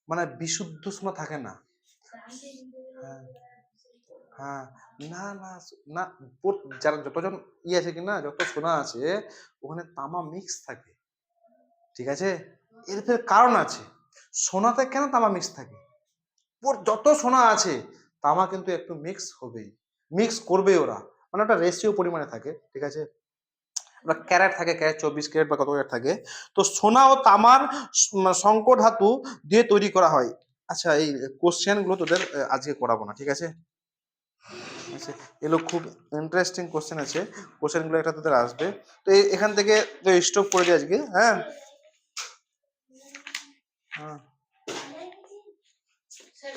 মানে বিশুদ্ধ সোনা থাকে না। হ্যাঁ হ্যাঁ, না না না, যারা যতজন আছে কিনা, যত সোনা আছে ওখানে তামা মিক্স থাকে, ঠিক আছে। এর কারণ আছে, সোনাতে কেন তামা মিক্স থাকে? যত সোনা আছে তামা কিন্তু একটু মিক্স হবেই, মিক্স করবে ওরা, মানে একটা রেশিও পরিমাণে থাকে, ঠিক আছে। ওরা ক্যারেট থাকে, ক্যারেট 24 ক্যারেট বা কত ক্যারেট থাকে। তো সোনা ও তামার সংকর ধাতু দিয়ে তৈরি করা হয়। আচ্ছা, এই কোশ্চেন গুলো তোদের আজকে করাবো না, ঠিক আছে। আচ্ছা, এগুলো খুব ইন্টারেস্টিং কোশ্চেন আছে, কোশ্চেনগুলো একটা তোদের আসবে। তো এখান থেকে তো স্টপ করে দিই আজকে। হ্যাঁ হ্যাঁ স্যার